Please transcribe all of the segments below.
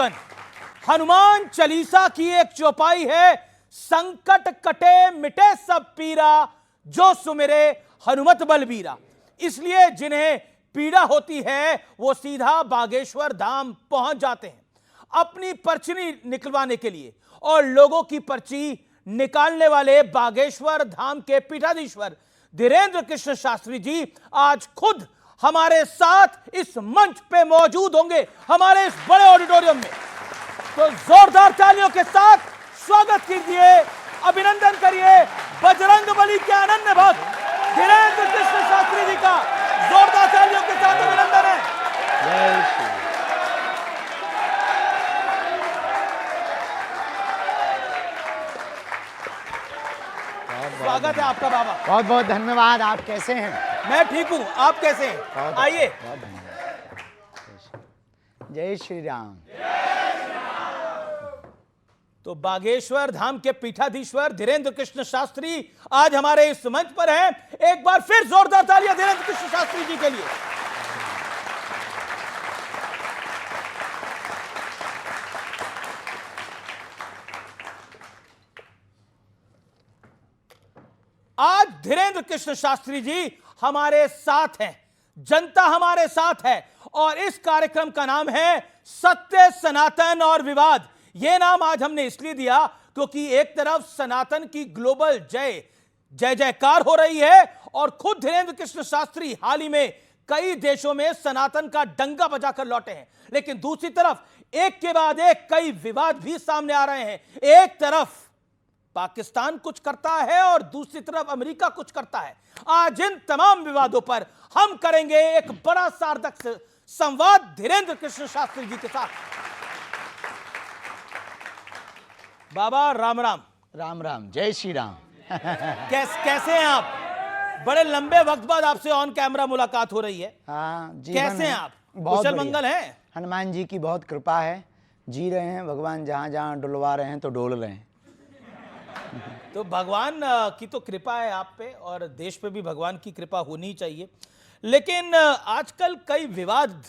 अंकन। हनुमान चालीसा की एक चौपाई है, संकट कटे मिटे सब पीरा, जो सुमिरे हनुमत बलबीरा। इसलिए जिन्हें पीड़ा होती है वो सीधा बागेश्वर धाम पहुंच जाते हैं अपनी पर्ची निकलवाने के लिए। और लोगों की पर्ची निकालने वाले बागेश्वर धाम के पीठाधीश्वर धीरेंद्र कृष्ण शास्त्री जी आज खुद हमारे साथ इस मंच पे मौजूद होंगे, हमारे इस बड़े ऑडिटोरियम में। तो जोरदार तालियों के साथ स्वागत कीजिए, अभिनंदन करिए बजरंगबली के अनन्य भक्त धीरेंद्र कृष्ण शास्त्री जी का। जोरदार तालियों के साथ अभिनंदन है। जय श्री स्वागत है आपका बाबा। बहुत बहुत धन्यवाद। आप कैसे हैं? मैं ठीक हूं, आप कैसे हैं? आइए। बहुत धन्यवाद। जय श्री राम। तो बागेश्वर धाम के पीठाधीश्वर धीरेंद्र कृष्ण शास्त्री आज हमारे इस मंच पर हैं। एक बार फिर जोरदार तालियां धीरेंद्र कृष्ण शास्त्री जी के लिए। आज धीरेंद्र कृष्ण शास्त्री जी हमारे साथ हैं, जनता हमारे साथ है और इस कार्यक्रम का नाम है सत्य, सनातन और विवाद। यह नाम आज हमने इसलिए दिया क्योंकि एक तरफ सनातन की ग्लोबल जय जयकार हो रही है और खुद धीरेंद्र कृष्ण शास्त्री हाल ही में कई देशों में सनातन का डंका बजाकर लौटे हैं, लेकिन दूसरी तरफ एक के बाद एक कई विवाद भी सामने आ रहे हैं। एक तरफ पाकिस्तान कुछ करता है और दूसरी तरफ अमेरिका कुछ करता है। आज इन तमाम विवादों पर हम करेंगे एक बड़ा सार्थक संवाद धीरेंद्र कृष्ण शास्त्री जी के साथ। बाबा राम राम। राम राम। जय श्री राम। कैसे हैं आप? बड़े लंबे वक्त बाद आपसे ऑन कैमरा मुलाकात हो रही है। हाँ, कैसे हैं आप? बहुत कुशल मंगल हैं? हनुमान जी की बहुत कृपा है, जी रहे हैं। भगवान जहां जहां डुलवा रहे हैं तो डोल रहे हैं। तो भगवान की तो कृपा है आप पे और देश पे भी भगवान की कृपा होनी चाहिए। लेकिन आजकल कई विवाद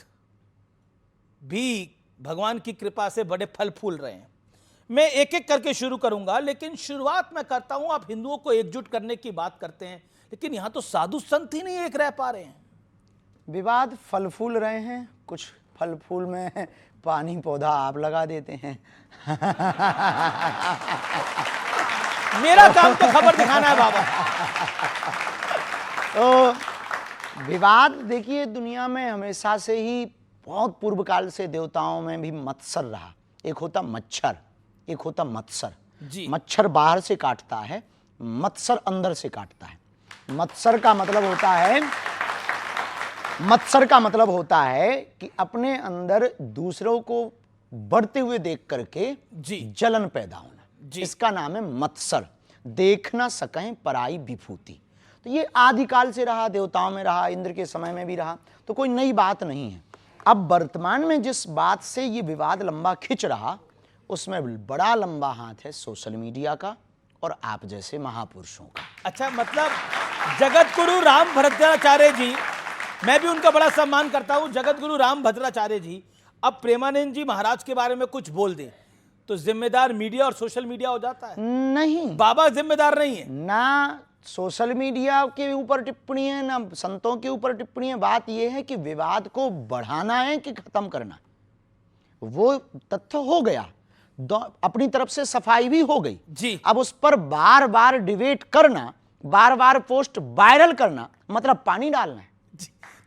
भी भगवान की कृपा से बड़े फल फूल रहे हैं। मैं एक एक करके शुरू करूंगा, लेकिन शुरुआत मैं करता हूं। आप हिंदुओं को एकजुट करने की बात करते हैं, लेकिन यहां तो साधु संत ही नहीं एक रह पा रहे हैं। विवाद फल फूल रहे हैं, कुछ फल फूल में पानी पौधा आप लगा देते हैं। मेरा काम तो खबर दिखाना है बाबा। तो विवाद देखिए, दुनिया में हमेशा से ही बहुत पूर्व काल से देवताओं में भी मत्सर रहा। एक होता मच्छर, एक होता मत्सर जी। मच्छर बाहर से काटता है, मत्सर अंदर से काटता है। मत्सर का मतलब होता है कि अपने अंदर दूसरों को बढ़ते हुए देख करके जी जलन पैदा होना, इसका नाम है मत्सर। देख ना सकें पराई विभूति। तो ये आदिकाल से रहा, देवताओं में रहा, इंद्र के समय में भी रहा, तो कोई नई बात नहीं है। अब वर्तमान में जिस बात से ये विवाद लंबा खिंच रहा, उसमें बड़ा लंबा हाथ है सोशल मीडिया का और आप जैसे महापुरुषों का। अच्छा, मतलब जगत गुरु राम भद्राचार्य जी, मैं भी उनका बड़ा सम्मान करता हूं, जगत गुरु राम भद्राचार्य जी अब प्रेमानंद जी महाराज के बारे में कुछ बोल दें तो जिम्मेदार मीडिया और सोशल मीडिया हो जाता है? नहीं, बाबा जिम्मेदार नहीं है। ना सोशल मीडिया के ऊपर टिप्पणी है, ना संतों के ऊपर टिप्पणी है। बात यह है कि विवाद को बढ़ाना है कि खत्म करना। वो तथ्य हो गया, अपनी तरफ से सफाई भी हो गई जी। अब उस पर बार बार डिबेट करना, बार बार पोस्ट वायरल करना, मतलब पानी डालना है।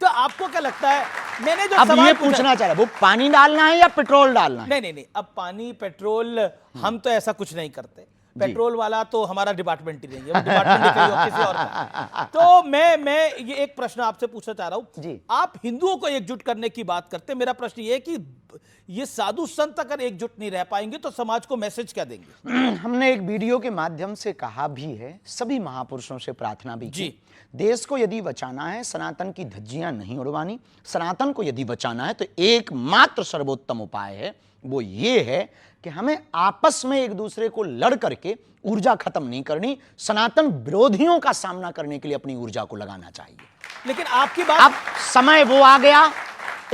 तो आपको क्या लगता है, मैंने जो अब सवाल ये पूछना चाह रहा, वो पानी डालना है या पेट्रोल डालना है? नहीं, अब पानी पेट्रोल हम तो ऐसा कुछ नहीं करते। पेट्रोल वाला तो हमारा डिपार्टमेंट ही नहीं है, वो डिपार्टमेंट किसी और का। तो मैं ये एक प्रश्न आपसे पूछना चाह रहा हूं जी। आप हिंदुओं को एकजुट करने की बात करते हैं, मेरा प्रश्न ये है कि ये साधु संत अगर एकजुट नहीं रह पाएंगे तो समाज को मैसेज क्या देंगे? हमने एक वीडियो के माध्यम से कहा भी है, सभी महापुरुषों से प्रार्थना भी की। जी। देश को यदि बचाना है, सनातन की धज्जियां नहीं उड़वानी, सनातन को यदि बचाना है तो एकमात्र सर्वोत्तम उपाय है, वो ये है कि हमें आपस में एक दूसरे को लड़ करके ऊर्जा खत्म नहीं करनी, सनातन विरोधियों का सामना करने के लिए अपनी ऊर्जा को लगाना चाहिए। लेकिन आपकी बात, अब समय वो आ गया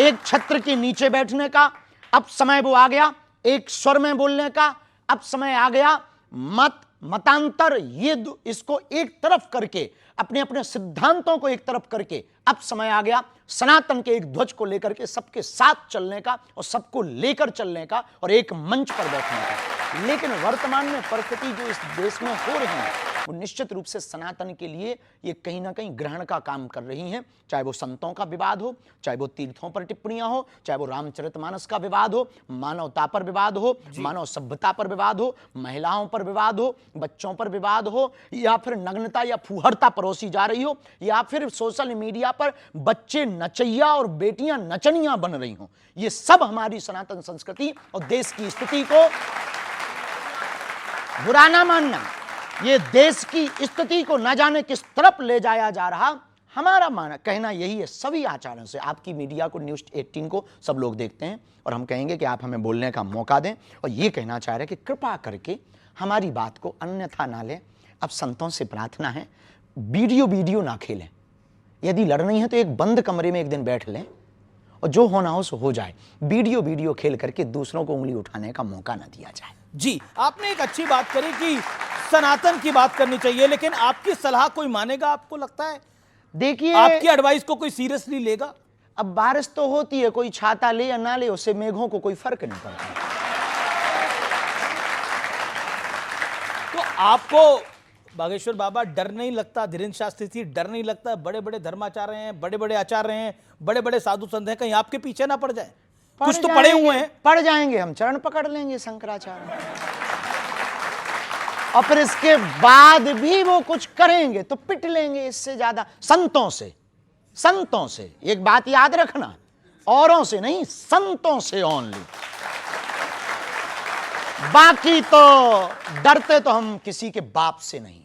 एक छत्र के नीचे बैठने का, अब समय वो आ गया एक स्वर में बोलने का। अब समय आ गया मत मतांतर इसको एक तरफ करके, अपने अपने सिद्धांतों को एक तरफ करके, अब समय आ गया सनातन के एक ध्वज को लेकर के सबके साथ चलने का और सबको लेकर चलने का और एक मंच पर बैठने का। लेकिन वर्तमान में परिस्थिति जो इस देश में हो रही है वो निश्चित रूप से सनातन के लिए ये कहीं ना कहीं ग्रहण का काम कर रही हैं। चाहे वो संतों का विवाद हो, चाहे वो तीर्थों पर टिप्पणियां हो, चाहे वो रामचरितमानस का विवाद हो, मानवता पर विवाद हो, मानव सभ्यता पर विवाद हो, महिलाओं पर विवाद हो, बच्चों पर विवाद हो, या फिर नग्नता या फूहड़ता परोसी जा रही हो, या फिर सोशल मीडिया पर बच्चे नचैया और बेटियां नचनियां बन रही हो। ये सब हमारी सनातन संस्कृति और देश की स्थिति को बुरा ना मानना, ये देश की स्थिति को न जाने किस तरफ ले जाया जा रहा। हमारा कहना यही है सभी आचार्यों से, आपकी मीडिया को, न्यूज़ 18 को सब लोग देखते हैं और हम कहेंगे कि आप हमें बोलने का मौका दें और ये कहना चाह रहे हैं कि कृपा करके हमारी बात को अन्यथा ना लें। अब संतों से प्रार्थना है, वीडियो ना खेलें। यदि लड़नी है तो एक बंद कमरे में एक दिन बैठ लें और जो होना हो सो हो जाए। वीडियो खेल करके दूसरों को उंगली उठाने का मौका ना दिया जाए। जी, आपने एक अच्छी बात करी कि सनातन की बात करनी चाहिए, लेकिन आपकी सलाह कोई मानेगा? आपको लगता है देखिए आपकी एडवाइस को कोई सीरियसली लेगा? अब बारिश तो होती है, कोई छाता ले या ना ले उससे मेघों को कोई फर्क नहीं पड़ता। तो आपको बागेश्वर बाबा डर नहीं लगता? धीरेन्द्र शास्त्री जी, डर नहीं लगता? बड़े बड़े धर्माचार्य हैं, बड़े बड़े आचार्य हैं, बड़े बड़े साधु संत हैं, कहीं आपके पीछे ना पड़ जाए? कुछ तो पड़े हुए हैं। पड़ जाएंगे, हम चरण पकड़ लेंगे शंकराचार्य, और फिर इसके बाद भी वो कुछ करेंगे तो पिट लेंगे। इससे ज्यादा संतों से एक बात याद रखना, औरों से नहीं, संतों से ओनली। बाकी तो डरते तो हम किसी के बाप से नहीं है।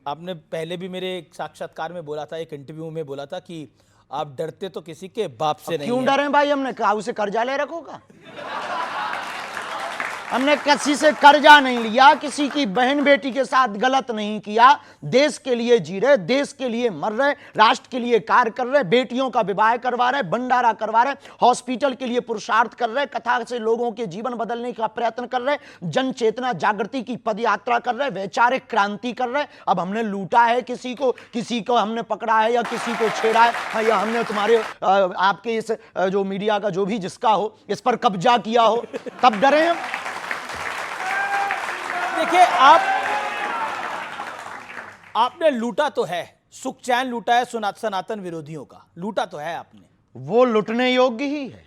आपने पहले भी मेरे एक साक्षात्कार में बोला था, एक इंटरव्यू में बोला था कि आप डरते तो किसी के बाप से नहीं। क्यों डरे भाई? हमने कहा उसे कर्जा ले रखोगा? हमने किसी से कर्जा नहीं लिया, किसी की बहन बेटी के साथ गलत नहीं किया। देश के लिए जी रहे, देश के लिए मर रहे, राष्ट्र के लिए कार्य कर रहे, बेटियों का विवाह करवा रहे, भंडारा करवा रहे, हॉस्पिटल के लिए पुरुषार्थ कर रहे, कथा से लोगों के जीवन बदलने का प्रयत्न कर रहे, जन चेतना जागृति की पदयात्रा कर रहे, वैचारिक क्रांति कर रहे। अब हमने लूटा है किसी को हमने पकड़ा है या किसी को छेड़ा है, या हमने तुम्हारे आपके इस जो मीडिया का जो भी जिसका हो इस पर कब्जा किया हो, तब डरे हम। देखिए, आपने लूटा तो है, सुख चैन लूटा है सनातन विरोधियों का, लूटा तो है आपने। वो लुटने योग्य ही है।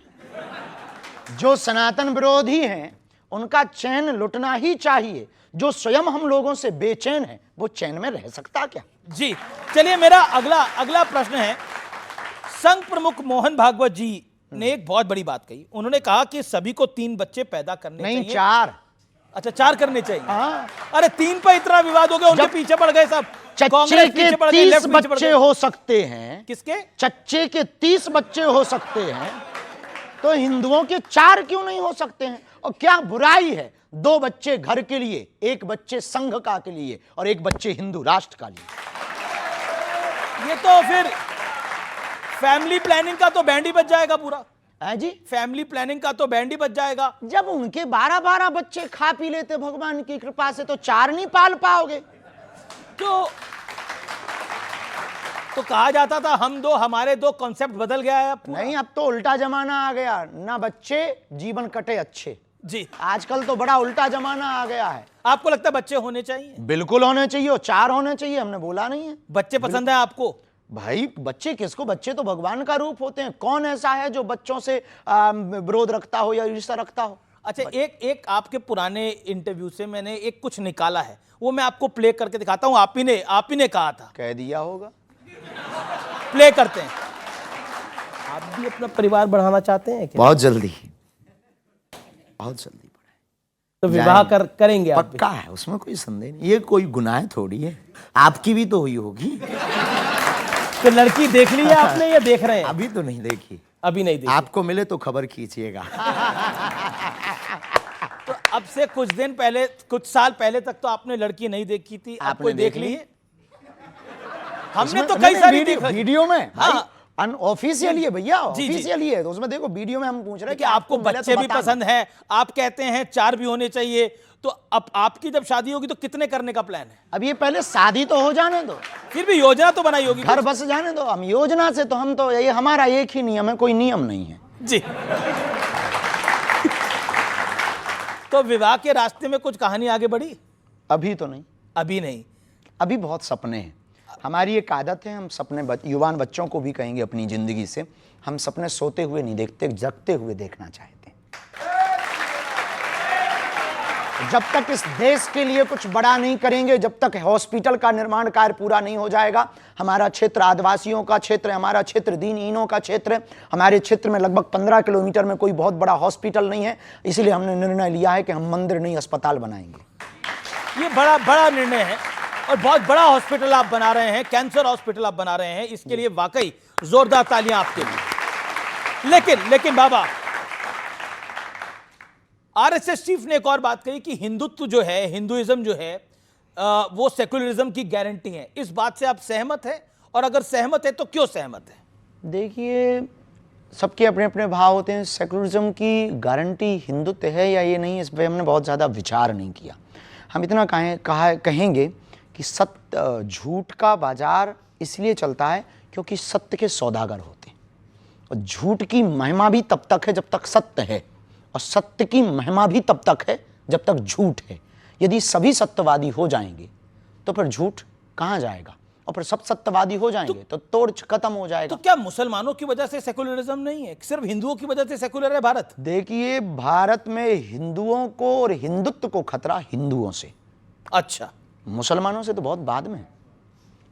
जो सनातन विरोधी हैं उनका चैन लुटना ही चाहिए। जो स्वयं हम लोगों से बेचैन है वो चैन में रह सकता क्या? जी, चलिए, मेरा अगला प्रश्न है। संघ प्रमुख मोहन भागवत जी ने एक बहुत बड़ी बात कही। उन्होंने कहा कि सभी को 3 बच्चे पैदा करने चाहिए। नहीं, 4। अच्छा, 4 करने चाहिए। हाँ। अरे 3 पर इतना विवाद हो गया, उनके पीछे पड़ गए सब। चच्चे के 30 बच्चे हो सकते हैं। किसके? चच्चे के 30 बच्चे हो सकते हैं, तो हिंदुओं के 4 क्यों नहीं हो सकते हैं? और क्या बुराई है 2 बच्चे घर के लिए, 1 बच्चे संघ का के लिए और 1 बच्चे हिंदू राष्ट्र का लिए? ये तो फिर फैमिली प्लानिंग का तो बैंड ही बच जाएगा पूरा। है जी, फैमिली प्लानिंग का तो बैंड ही बच जाएगा। जब उनके 12-12 बच्चे खा पी लेते भगवान की कृपा से, तो 4 नहीं पाल पाओगे? तो कहा जाता था हमारे 2 कॉन्सेप्ट बदल गया है। नहीं, अब तो उल्टा जमाना आ गया, ना बच्चे जीवन कटे अच्छे। जी, आजकल तो बड़ा उल्टा जमाना आ गया है। आपको लगता है बच्चे होने चाहिए? बिल्कुल होने चाहिए, और 4 होने चाहिए, हमने बोला नहीं है। बच्चे पसंद है आपको? भाई बच्चे किसको? बच्चे तो भगवान का रूप होते हैं। कौन ऐसा है जो बच्चों से विरोध रखता हो या ईर्ष्या रखता हो? अच्छा, एक आपके पुराने इंटरव्यू से मैंने एक कुछ निकाला है, वो मैं आपको प्ले करके दिखाता हूं। आप ही ने कहा था। कह दिया होगा। प्ले करते हैं। आप भी अपना परिवार बढ़ाना चाहते हैं क्या? बहुत जल्दी तो विवाह करेंगे आप? पक्का है, उसमें कोई संदेह नहीं। ये कोई गुनाह थोड़ी है, आपकी भी तो हुई होगी। तो लड़की देख ली है आपने या देख रहे हैं? अभी तो नहीं देखी। अभी नहीं देखी। आपको मिले तो खबर खींचिएगा। तो अब से कुछ साल पहले तक तो आपने लड़की नहीं देखी थी, आप कोई देख ली है? हमने तो उसमें- कई नहीं, सारी वीडियो, देखा। वीडियो में हाँ। अनऑफिशियली है भैया, जी, जी। ऑफिशियली है, तो उसमें देखो वीडियो में हम पूछ रहे हैं कि आपको मिले तो बच्चे भी बताना। पसंद है, आप कहते हैं 4 भी होने चाहिए, तो अब आपकी जब शादी होगी तो कितने करने का प्लान है? अब ये पहले शादी तो हो जाने दो, फिर भी योजना तो बनाई होगी घर कुछ। बस जाने दो। हम योजना से तो हम तो ये हमारा एक ही नियम है, कोई नियम नहीं है। जी। तो विवाह के रास्ते में कुछ कहानी आगे बढ़ी? अभी तो नहीं, अभी नहीं। अभी बहुत सपने हैं। हमारी एक आदत है, हम सपने युवान बच्चों को भी कहेंगे अपनी जिंदगी से, हम सपने सोते हुए नहीं देखते, जगते हुए देखना चाहते हैं। जब तक इस देश के लिए कुछ बड़ा नहीं करेंगे, जब तक हॉस्पिटल का निर्माण कार्य पूरा नहीं हो जाएगा, हमारा क्षेत्र आदिवासियों का क्षेत्र है, हमारा क्षेत्र दीनहीनों का क्षेत्र है, हमारे क्षेत्र में लगभग 15 किलोमीटर में कोई बहुत बड़ा हॉस्पिटल नहीं है, इसलिए हमने निर्णय लिया है कि हम मंदिर नहीं अस्पताल बनाएंगे। ये बड़ा बड़ा निर्णय है और बहुत बड़ा हॉस्पिटल आप बना रहे हैं, कैंसर हॉस्पिटल आप बना रहे हैं, इसके लिए वाकई जोरदार तालियां आपके लिए। लेकिन बाबा, आरएसएस चीफ ने एक और बात कही कि हिंदुत्व जो है, हिंदुइज्म जो है, वो सेकुलरिज्म की गारंटी है। इस बात से आप सहमत हैं? और अगर सहमत है तो क्यों सहमत है? देखिए, सबके अपने अपने भाव होते हैं। सेकुलरिज्म की गारंटी हिंदुत्व है या ये नहीं, इस पर हमने बहुत ज़्यादा विचार नहीं किया। हम इतना कहेंगे कि सत्य, झूठ का बाजार इसलिए चलता है क्योंकि सत्य के सौदागर होते हैं, और झूठ की महिमा भी तब तक है जब तक सत्य है, और सत्य की महिमा भी तब तक है जब तक झूठ है। यदि सभी सत्यवादी हो जाएंगे तो फिर झूठ कहाँ जाएगा, और फिर सब सत्यवादी हो जाएंगे तो तोड़ खत्म हो जाएगा। तो क्या मुसलमानों की वजह से सेकुलरिज्म नहीं है, सिर्फ हिंदुओं की वजह से सेकुलर है भारत? देखिए, भारत में हिंदुओं को और हिंदुत्व को खतरा हिंदुओं से, अच्छा, मुसलमानों से तो बहुत बाद में।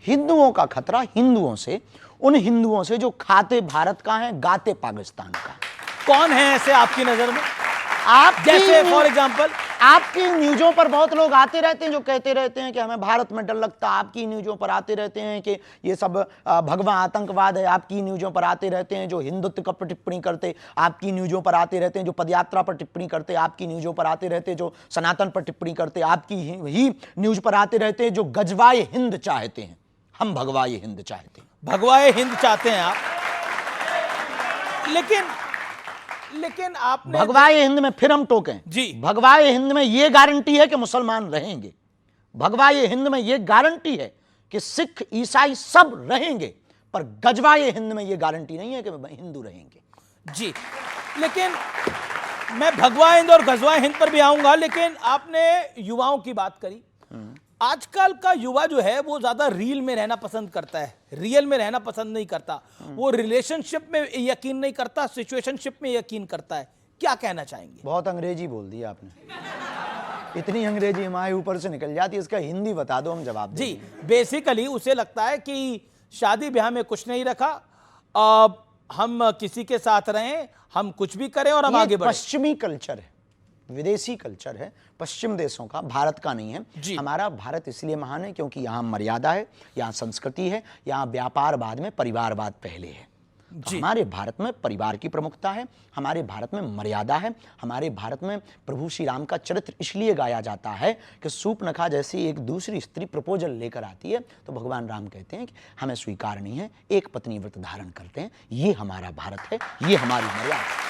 हिंदुओं का खतरा हिंदुओं से, उन हिंदुओं से जो खाते भारत का है, गाते पाकिस्तान का। कौन है ऐसे आपकी नजर में? आप जैसे फॉर एग्जांपल आपकी न्यूज़ों पर बहुत लोग आते रहते हैं जो कहते रहते हैं कि हमें भारत में डर लगता है। आपकी न्यूज़ों पर आते रहते हैं कि ये सब भगवा आतंकवाद है। आपकी न्यूज़ों पर आते रहते हैं जो हिंदुत्व पर टिप्पणी करते, आपकी न्यूज़ों पर आते रहते हैं जो पदयात्रा पर टिप्पणी करते, आपकी न्यूज़ों पर आते रहते हैं जो सनातन पर टिप्पणी करते, आपकी ही न्यूज़ पर आते रहते हैं जो गजवाए हिंद चाहते हैं। हम भगवाए हिंद चाहते हैं। भगवाए हिंद चाहते हैं आप, लेकिन आपने भगवाए हिंद में फिर हम टोकें जी। भगवाए हिंद में यह गारंटी है कि मुसलमान रहेंगे, भगवाए हिंद में यह गारंटी है कि सिख ईसाई सब रहेंगे, पर गजवाए हिंद में यह गारंटी नहीं है कि हिंदू रहेंगे। जी। लेकिन मैं भगवा हिंद और गजवा हिंद पर भी आऊंगा, लेकिन आपने युवाओं की बात करी। आजकल का युवा जो है वो ज्यादा रील में रहना पसंद करता है, रियल में रहना पसंद नहीं करता। वो रिलेशनशिप में यकीन नहीं करता, सिचुएशनशिप में यकीन करता है। क्या कहना चाहेंगे? बहुत अंग्रेजी बोल दी आपने, इतनी अंग्रेजी हमारे ऊपर से निकल जाती है, इसका हिंदी बता दो, हम जवाब दें। जी, बेसिकली उसे लगता है कि शादी ब्याह में कुछ नहीं रखा, हम किसी के साथ रहें, हम कुछ भी करें और हम आगे बढ़ें। पश्चिमी कल्चर है, विदेशी कल्चर है, पश्चिम देशों का, भारत का नहीं है। हमारा भारत इसलिए महान है क्योंकि यहाँ मर्यादा है, यहाँ संस्कृति है, यहाँ व्यापारवाद में परिवारवाद पहले है। तो हमारे भारत में परिवार की प्रमुखता है, हमारे भारत में मर्यादा है, हमारे भारत में प्रभु श्री राम का चरित्र इसलिए गाया जाता है कि सूर्पनखा जैसी एक दूसरी स्त्री प्रपोजल लेकर आती है तो भगवान राम कहते हैं कि हमें स्वीकार नहीं है, एक पत्नी व्रत धारण करते हैं। ये हमारा भारत है, ये हमारी मर्यादा है।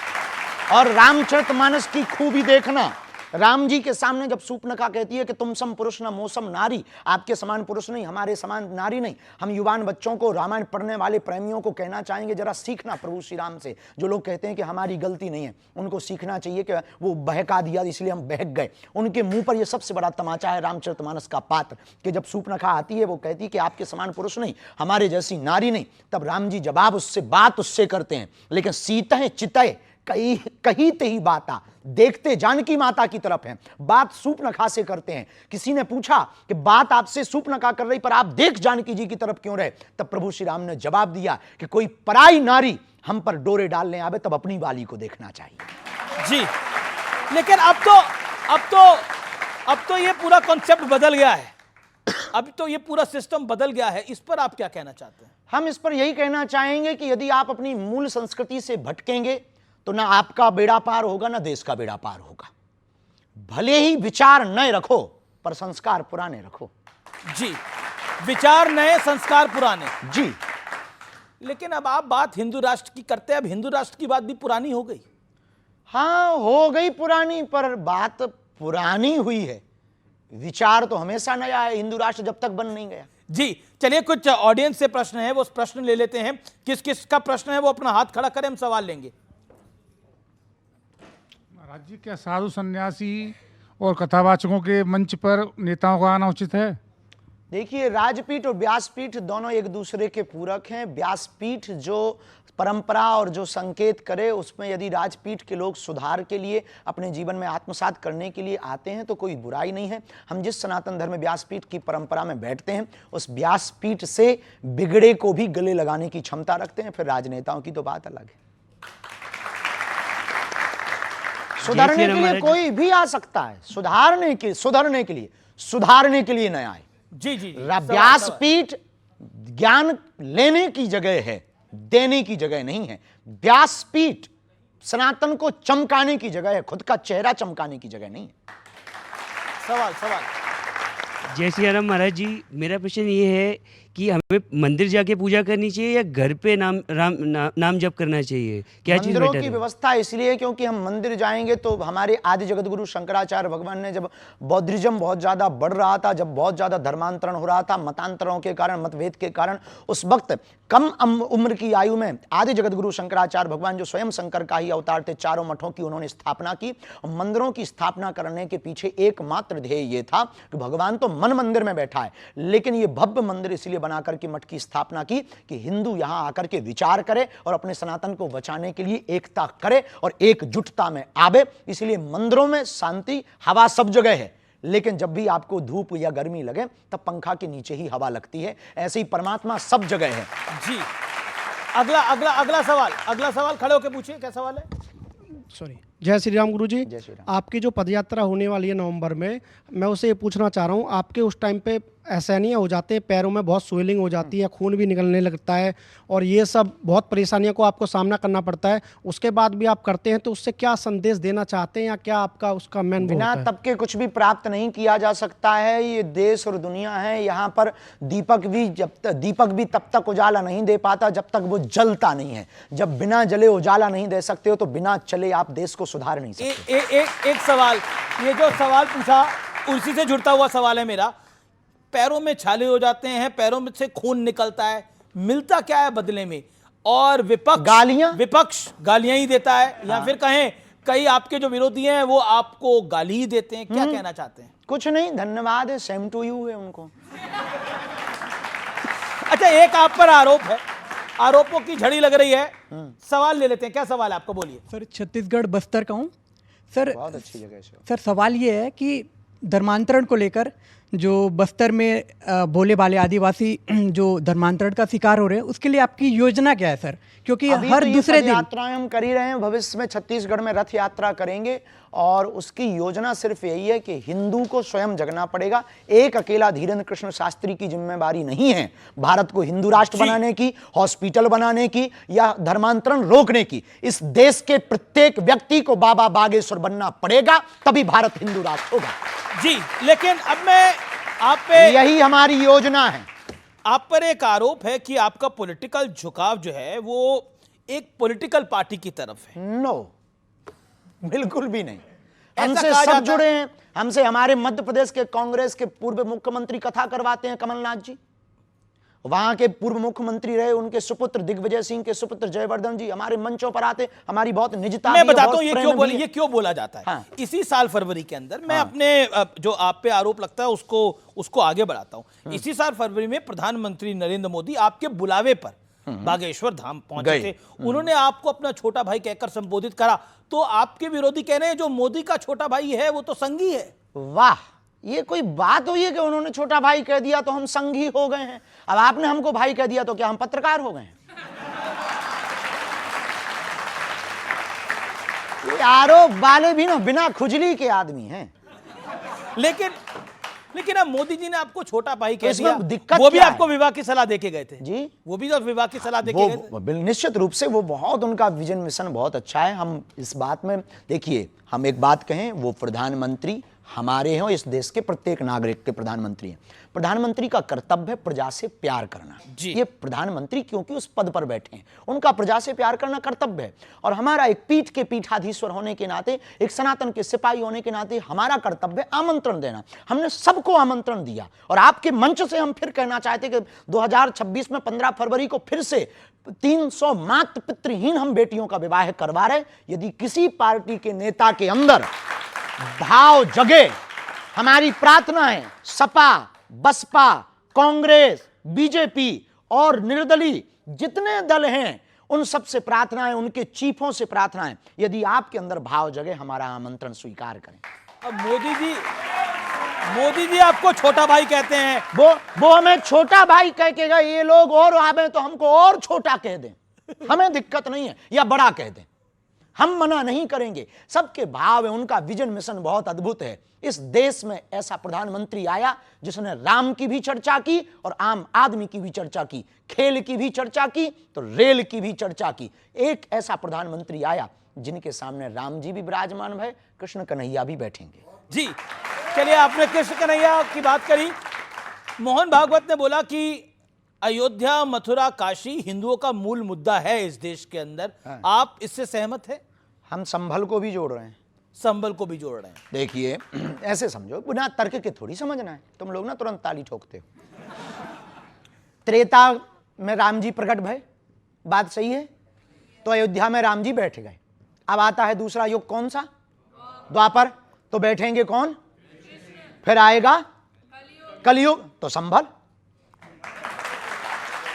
और रामचरितमानस की खूबी देखना, राम जी के सामने जब सूर्पनखा कहती है कि तुम सम पुरुष न मोसम नारी, आपके समान पुरुष नहीं, हमारे समान नारी नहीं। हम युवान बच्चों को, रामायण पढ़ने वाले प्रेमियों को कहना चाहेंगे, जरा सीखना प्रभु श्री राम से। जो लोग कहते हैं कि हमारी गलती नहीं है, उनको सीखना चाहिए कि वो बहका दिया इसलिए हम बहक गए। उनके मुंह पर यह सबसे बड़ा तमाचा है रामचरितमानस का पात्र कि जब सूर्पनखा आती है वो कहती है कि आपके समान पुरुष नहीं, हमारे जैसी नारी नहीं, तब राम जी जवाब उससे बात उससे करते हैं, लेकिन सीतः चितय कही ते ही बाता, देखते जानकी माता की तरफ है, बात सूर्पनखा से करते हैं। किसी ने पूछा कि बात आपसे सूर्पनखा कर रही पर आप देख जानकी जी की तरफ क्यों रहे, तब प्रभु श्री राम ने जवाब दिया कि कोई पराई नारी हम पर डोरे डालने आवे तब अपनी वाली को देखना चाहिए। जी, लेकिन अब तो ये पूरा कॉन्सेप्ट बदल गया है, अब तो ये पूरा सिस्टम बदल गया है। इस पर आप क्या कहना चाहते हैं? हम इस पर यही कहना चाहेंगे कि यदि आप अपनी मूल संस्कृति से भटकेंगे तो ना आपका बेड़ा पार होगा, ना देश का बेड़ा पार होगा। भले ही विचार नए रखो पर संस्कार पुराने रखो। जी, विचार नए, संस्कार पुराने। जी। लेकिन अब आप बात हिंदू राष्ट्र की करते हैं, अब हिंदू राष्ट्र की बात भी पुरानी हो गई। हाँ, हो गई पुरानी, पर बात पुरानी हुई है, विचार तो हमेशा नया है, हिंदू राष्ट्र जब तक बन नहीं गया। जी चलिए, कुछ ऑडियंस से प्रश्न है, वो उस प्रश्न ले लेते हैं। किस किस का प्रश्न है वो अपना हाथ खड़ा करें, हम सवाल लेंगे। महाराज जी, क्या साधु सन्यासी और कथावाचकों के मंच पर नेताओं का आना उचित है? देखिए, राजपीठ और व्यासपीठ दोनों एक दूसरे के पूरक हैं। व्यासपीठ जो परंपरा और जो संकेत करे, उसमें यदि राजपीठ के लोग सुधार के लिए, अपने जीवन में आत्मसात करने के लिए आते हैं तो कोई बुराई नहीं है। हम जिस सनातन धर्म व्यासपीठ की परंपरा में बैठते हैं, उस व्यासपीठ से बिगड़े को भी गले लगाने की क्षमता रखते हैं। फिर राजनेताओं की तो बात अलग है। सुधारने के लिए कोई भी आ सकता है, सुधारने के लिए नया आए। जी जी, व्यासपीठ ज्ञान लेने की जगह है, देने की जगह नहीं है। व्यासपीठ सनातन को चमकाने की जगह है, खुद का चेहरा चमकाने की जगह नहीं है। सवाल। जय श्री राम महाराज जी, मेरा प्रश्न ये है कि हमें मंदिर जाके पूजा करनी चाहिए या घर पे नाम जप करना चाहिए? क्या चीज मंदिरों बेटर की है? व्यवस्था इसलिए क्योंकि हम मंदिर जाएंगे तो हमारे आदि जगत गुरु शंकराचार्य भगवान ने, जब बौद्धिज्म बहुत ज्यादा बढ़ रहा था, जब बहुत ज्यादा धर्मांतरण हो रहा था, मतांतरों के कारण, मतभेद के कारण, उस वक्त कम उम्र की आयु में आदि जगत गुरु शंकराचार्य भगवान, जो स्वयं शंकर का ही अवतार थे, चारों मठों की उन्होंने स्थापना की। मंदिरों की स्थापना करने के पीछे एकमात्र ध्येय ये था कि भगवान तो मन मंदिर में बैठा है, लेकिन ये भव्य मंदिर इसलिए बनाकर के मठ की स्थापना की कि हिंदू यहां आकर के विचार करे और अपने सनातन को बचाने के लिए एकता करे और एकजुटता में आवे। इसलिए मंदिरों में शांति, हवा सब जगह है, लेकिन जब भी आपको धूप या गर्मी लगे तब पंखा के नीचे ही हवा लगती है। ऐसे ही परमात्मा सब जगह है। जी, अगला सवाल खड़े होकर पूछिए, क्या सवाल है? सॉरी। जय श्री राम गुरु जी। जय श्री राम। आपकी जो पदयात्रा होने वाली है नवंबर में, मैं उसे ये पूछना चाह रहा हूँ, आपके उस टाइम पे असहनीय हो जाते हैं, पैरों में बहुत स्वेलिंग हो जाती है, खून भी निकलने लगता है और ये सब बहुत परेशानियों को आपको सामना करना पड़ता है, उसके बाद भी आप करते हैं, तो उससे क्या संदेश देना चाहते हैं या क्या आपका उसका मेन वो बिना होता है? तप के कुछ भी प्राप्त नहीं किया जा सकता है। ये देश और दुनिया है, यहाँ पर दीपक भी तब तक उजाला नहीं दे पाता जब तक वो जलता नहीं है। जब बिना जले उजाला नहीं दे सकते हो तो बिना चले आप देश को सुधार नहीं सकते। एक सवाल, ये जो सवाल पूछा उसी से जुड़ता हुआ सवाल है मेरा। पैरों में छाले हो जाते हैं, पैरों में से खून निकलता है, मिलता क्या है बदले में? और विपक्ष गालियां ही देता है, या फिर कहें कई आपके जो विरोधी हैं वो आपको गाली ही देते हैं, क्या कहना चाहते हैं? कुछ नहीं, धन्यवाद है, सेम टू यू है उनको। अच्छा, एक आप पर आरोप है, आरोपों की झड़ी लग रही है, सवाल ले लेते हैं। क्या सवाल है आपको, बोलिए। सर, छत्तीसगढ़ बस्तर का हूँ सर। बहुत अच्छी जगह से। सर, सवाल ये है कि धर्मांतरण को लेकर जो बस्तर में भोले भाले आदिवासी जो धर्मांतरण का शिकार हो रहे हैं, उसके लिए आपकी योजना क्या है सर? क्योंकि हर दूसरे दिन यात्राएं हम कर ही रहे हैं, भविष्य में छत्तीसगढ़ में रथ यात्रा करेंगे और उसकी योजना सिर्फ यही है कि हिंदू को स्वयं जगना पड़ेगा। एक अकेला धीरेन्द्र कृष्ण शास्त्री की जिम्मेदारी नहीं है भारत को हिंदू राष्ट्र बनाने की, हॉस्पिटल बनाने की या धर्मांतरण रोकने की। इस देश के प्रत्येक व्यक्ति को बाबा बागेश्वर बनना पड़ेगा, तभी भारत हिंदू राष्ट्र होगा। जी, लेकिन अब मैं आप पे, यही हमारी योजना है। आप पर एक आरोप है कि आपका पॉलिटिकल झुकाव जो है वो एक पॉलिटिकल पार्टी की तरफ है। नो, बिल्कुल भी नहीं। ऐसा हमसे कहा सब जाता जुड़े हैं। हमसे हमारे मध्य प्रदेश के कांग्रेस के पूर्व मुख्यमंत्री कथा करवाते हैं, कमलनाथ जी। वहां के पूर्व मुख्यमंत्री रहे, उनके सुपुत्र दिग्विजय सिंह के सुपुत्र जयवर्धन जी हमारे मंचों पर आते। हमारी बहुत निजता मैं भी है, बताता बहुत हूं ये क्यों बोला जाता है। हाँ। इसी साल फरवरी के अंदर मैं अपने जो आप पे आरोप लगता है उसको आगे बढ़ाता हूं। इसी साल फरवरी में प्रधानमंत्री नरेंद्र मोदी आपके बुलावे पर बागेश्वर धाम पहुंचे थे। उन्होंने आपको अपना छोटा भाई कहकर संबोधित करा, तो आपके विरोधी कह रहे हैं जो मोदी का छोटा भाई है वो तो संघी है। वाह, ये कोई बात हुई है कि उन्होंने छोटा भाई कह दिया तो हम संघी हो गए हैं? अब आपने हमको भाई कह दिया तो क्या हम पत्रकार हो गए हैं? ये आरोप वाले भी ना बिना खुजली के आदमी हैं। लेकिन अब मोदी जी ने आपको छोटा भाई कह इसमें दिया, दिक्कत वो भी क्या है? आपको विवाह की सलाह देके गए थे जी, वो भी तो विवाह की सलाह देके गए थे। निश्चित रूप से वो बहुत, उनका विजन मिशन बहुत अच्छा है। हम इस बात में, देखिए, हम एक बात कहें, वो प्रधानमंत्री हमारे हैं और इस देश के प्रत्येक नागरिक के प्रधानमंत्री हैं। प्रधानमंत्री का कर्तव्य है प्रजा से प्यार करना। जी। ये प्रधानमंत्री क्योंकि उस पद पर बैठे हैं, उनका प्रजा से प्यार करना कर्तव्य है। और हमारा एक पीठ के पीठाधीश्वर होने के नाते, एक सनातन के सिपाही होने के नाते हमारा कर्तव्य आमंत्रण देना। हमने सबको आमंत्रण दिया और आपके मंच से हम फिर कहना चाहते कि 2026 में 15 फरवरी को फिर से 300 मातृ पितृहीन हम बेटियों का विवाह करवा रहे। यदि किसी पार्टी के नेता के अंदर भाव जगे, हमारी प्रार्थना है सपा, बसपा, कांग्रेस, बीजेपी और निर्दलीय जितने दल हैं उन सब से प्रार्थना है, उनके चीफों से प्रार्थना है, यदि आपके अंदर भाव जगे हमारा आमंत्रण स्वीकार करें। अब मोदी जी आपको छोटा भाई कहते हैं। वो हमें छोटा भाई कह के गए, ये लोग और आवे तो हमको और छोटा कह दें, हमें दिक्कत नहीं है, या बड़ा कह दें, हम मना नहीं करेंगे। सबके भाव है, उनका विजन मिशन बहुत अद्भुत है। इस देश में ऐसा प्रधानमंत्री आया जिसने राम की भी चर्चा की और आम आदमी की भी चर्चा की, खेल की भी चर्चा की तो रेल की भी चर्चा की। एक ऐसा प्रधानमंत्री आया जिनके सामने राम जी भी विराजमान है, कृष्ण कन्हैया भी बैठेंगे। जी चलिए, आपने कृष्ण कन्हैया की बात करी। मोहन भागवत ने बोला कि अयोध्या, मथुरा, काशी हिंदुओं का मूल मुद्दा है इस देश के अंदर। आप इससे सहमत हैं? हम संभल को भी जोड़ रहे हैं, संबल को भी जोड़ रहे हैं। देखिए ऐसे समझो, बिना तर्क के थोड़ी समझना है। तुम लोग ना तुरंत ताली ठोकते हो। त्रेता में राम जी प्रकट भय, बात सही है, तो अयोध्या में राम जी बैठ गए। अब आता है दूसरा युग, कौन सा? द्वापर, तो बैठेंगे कौन? फिर आएगा कलयुग, तो संभल।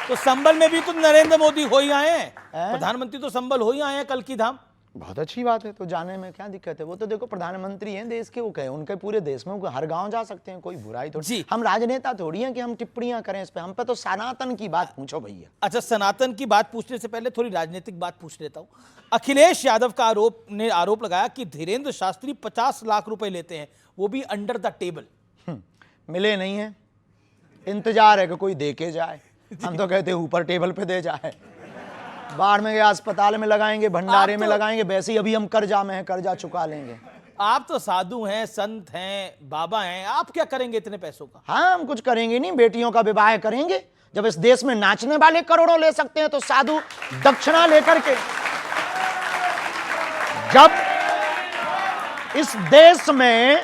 तो संबल में भी तो नरेंद्र मोदी हो ही आए हैं, प्रधानमंत्री तो संबल हो ही आए हैं, कल की धाम। बहुत अच्छी बात है, तो जाने में क्या दिक्कत है? वो तो देखो प्रधानमंत्री हैं देश के, वो कहे उनके पूरे देश में, हर गांव जा सकते हैं, कोई बुराई थोड़ी। जी। हम राजनेता थोड़ी हैं कि हम टिप्पणियां करें इस पे। हम पे तो सनातन की बात पूछो भैया। अच्छा, सनातन की बात पूछने से पहले थोड़ी राजनीतिक बात पूछ लेता हूं। अखिलेश यादव का आरोप लगाया कि धीरेन्द्र शास्त्री 50 लाख रुपए लेते हैं, वो भी अंडर द टेबल। मिले नहीं है, इंतजार है कि कोई दे के जाए। हम तो कहते ऊपर टेबल पे दे जाए, बाढ़ में गया अस्पताल में लगाएंगे, भंडारे में लगाएंगे, वैसे ही अभी हम कर्जा में हैं, कर्जा चुका लेंगे। आप तो साधु हैं, संत हैं, बाबा हैं, आप क्या करेंगे इतने पैसों का? हाँ, हम कुछ करेंगे नहीं, बेटियों का विवाह करेंगे। जब इस देश में नाचने वाले करोड़ों ले सकते हैं तो साधु दक्षिणा लेकर के। जब इस देश में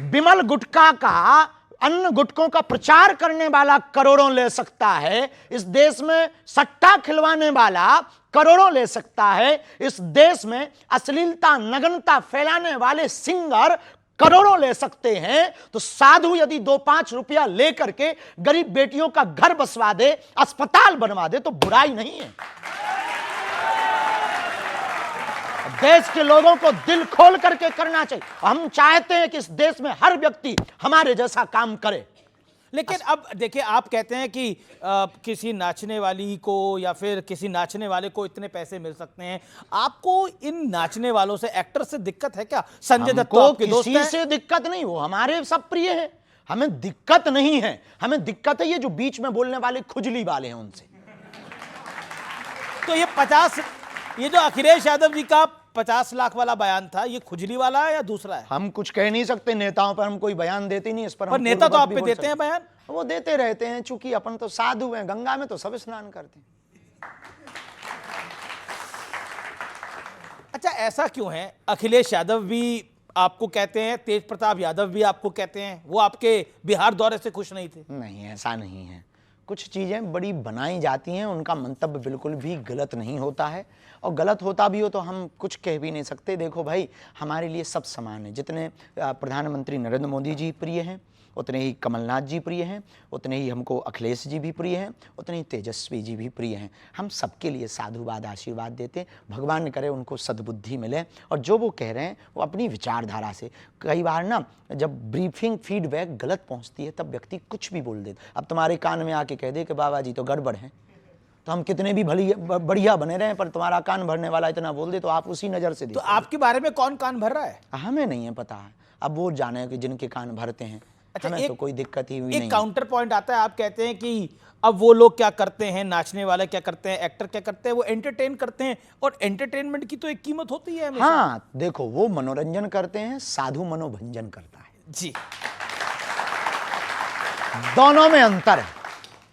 विमल गुटखा का, अन्य गुटकों का प्रचार करने वाला करोड़ों ले सकता है, इस देश में सट्टा खिलवाने वाला करोड़ों ले सकता है, इस देश में अश्लीलता, नग्नता फैलाने वाले सिंगर करोड़ों ले सकते हैं, तो साधु यदि 2-5 रुपया लेकर के गरीब बेटियों का घर बसवा दे, अस्पताल बनवा दे, तो बुराई नहीं है। देश के लोगों को दिल खोल करके करना चाहिए। हम चाहते हैं कि इस देश में हर व्यक्ति हमारे जैसा काम करे। लेकिन अब देखिए, आप कहते हैं कि किसी नाचने वाली को या फिर किसी नाचने वाले को इतने पैसे मिल सकते हैं। आपको इन नाचने वालों से, एक्टर से दिक्कत है क्या? संजय दत्त तो आपके दोस्त हैं। किसी से दिक्कत नहीं, वो हमारे सब प्रिय है, हमें दिक्कत नहीं है। हमें दिक्कत है ये जो बीच में बोलने वाले खुजली वाले हैं उनसे। तो ये जो अखिलेश यादव जी का 50 लाख वाला बयान था, ये खुजली वाला है या दूसरा है? हम कुछ कह नहीं सकते, नेताओं पर हम कोई बयान देते नहीं। इस पर नेता तो आप पे देते हैं बयान, वो देते रहते हैं, चूंकि अपन तो साधु हैं, गंगा में तो सब स्नान करते हैं। अच्छा, ऐसा क्यों है? अखिलेश यादव भी आपको कहते हैं, तेज प्रताप यादव भी आपको कहते हैं, वो आपके बिहार दौरे से खुश नहीं थे? नहीं, ऐसा नहीं है। कुछ चीज़ें बड़ी बनाई जाती हैं, उनका मंतव्य बिल्कुल भी गलत नहीं होता है, और गलत होता भी हो तो हम कुछ कह भी नहीं सकते। देखो भाई, हमारे लिए सब समान है। जितने प्रधानमंत्री नरेंद्र मोदी जी प्रिय हैं, उतने ही कमलनाथ जी प्रिय हैं, उतने ही हमको अखिलेश जी भी प्रिय हैं, उतने ही तेजस्वी जी भी प्रिय हैं। हम सबके लिए साधुवाद, आशीर्वाद देते हैं। भगवान करे उनको सद्बुद्धि मिले, और जो वो कह रहे हैं वो अपनी विचारधारा से। कई बार ना जब ब्रीफिंग फीडबैक गलत पहुंचती है तब व्यक्ति कुछ भी बोल देता। अब तुम्हारे कान में आके कह दे कि बाबा जी तो गड़बड़ है, तो हम कितने भी बढ़िया बने रहे, पर तुम्हारा कान भरने वाला इतना बोल दे तो आप उसी नज़र से तो आपके बारे में कौन कान भर रहा है? हमें नहीं है पता। अब वो जाने कि जिनके कान भरते हैं। अच्छा, हमें तो कोई दिक्कत ही हुई नहीं। एक काउंटर पॉइंट आता है, आप कहते हैं कि अब वो लोग क्या करते हैं, नाचने वाले क्या करते हैं, एक्टर क्या करते हैं, वो एंटरटेन करते हैं, और एंटरटेनमेंट की तो एक कीमत होती है हमेशा। हाँ, देखो, वो मनोरंजन करते हैं, साधु मनोभंजन करता है। जी, दोनों में अंतर है,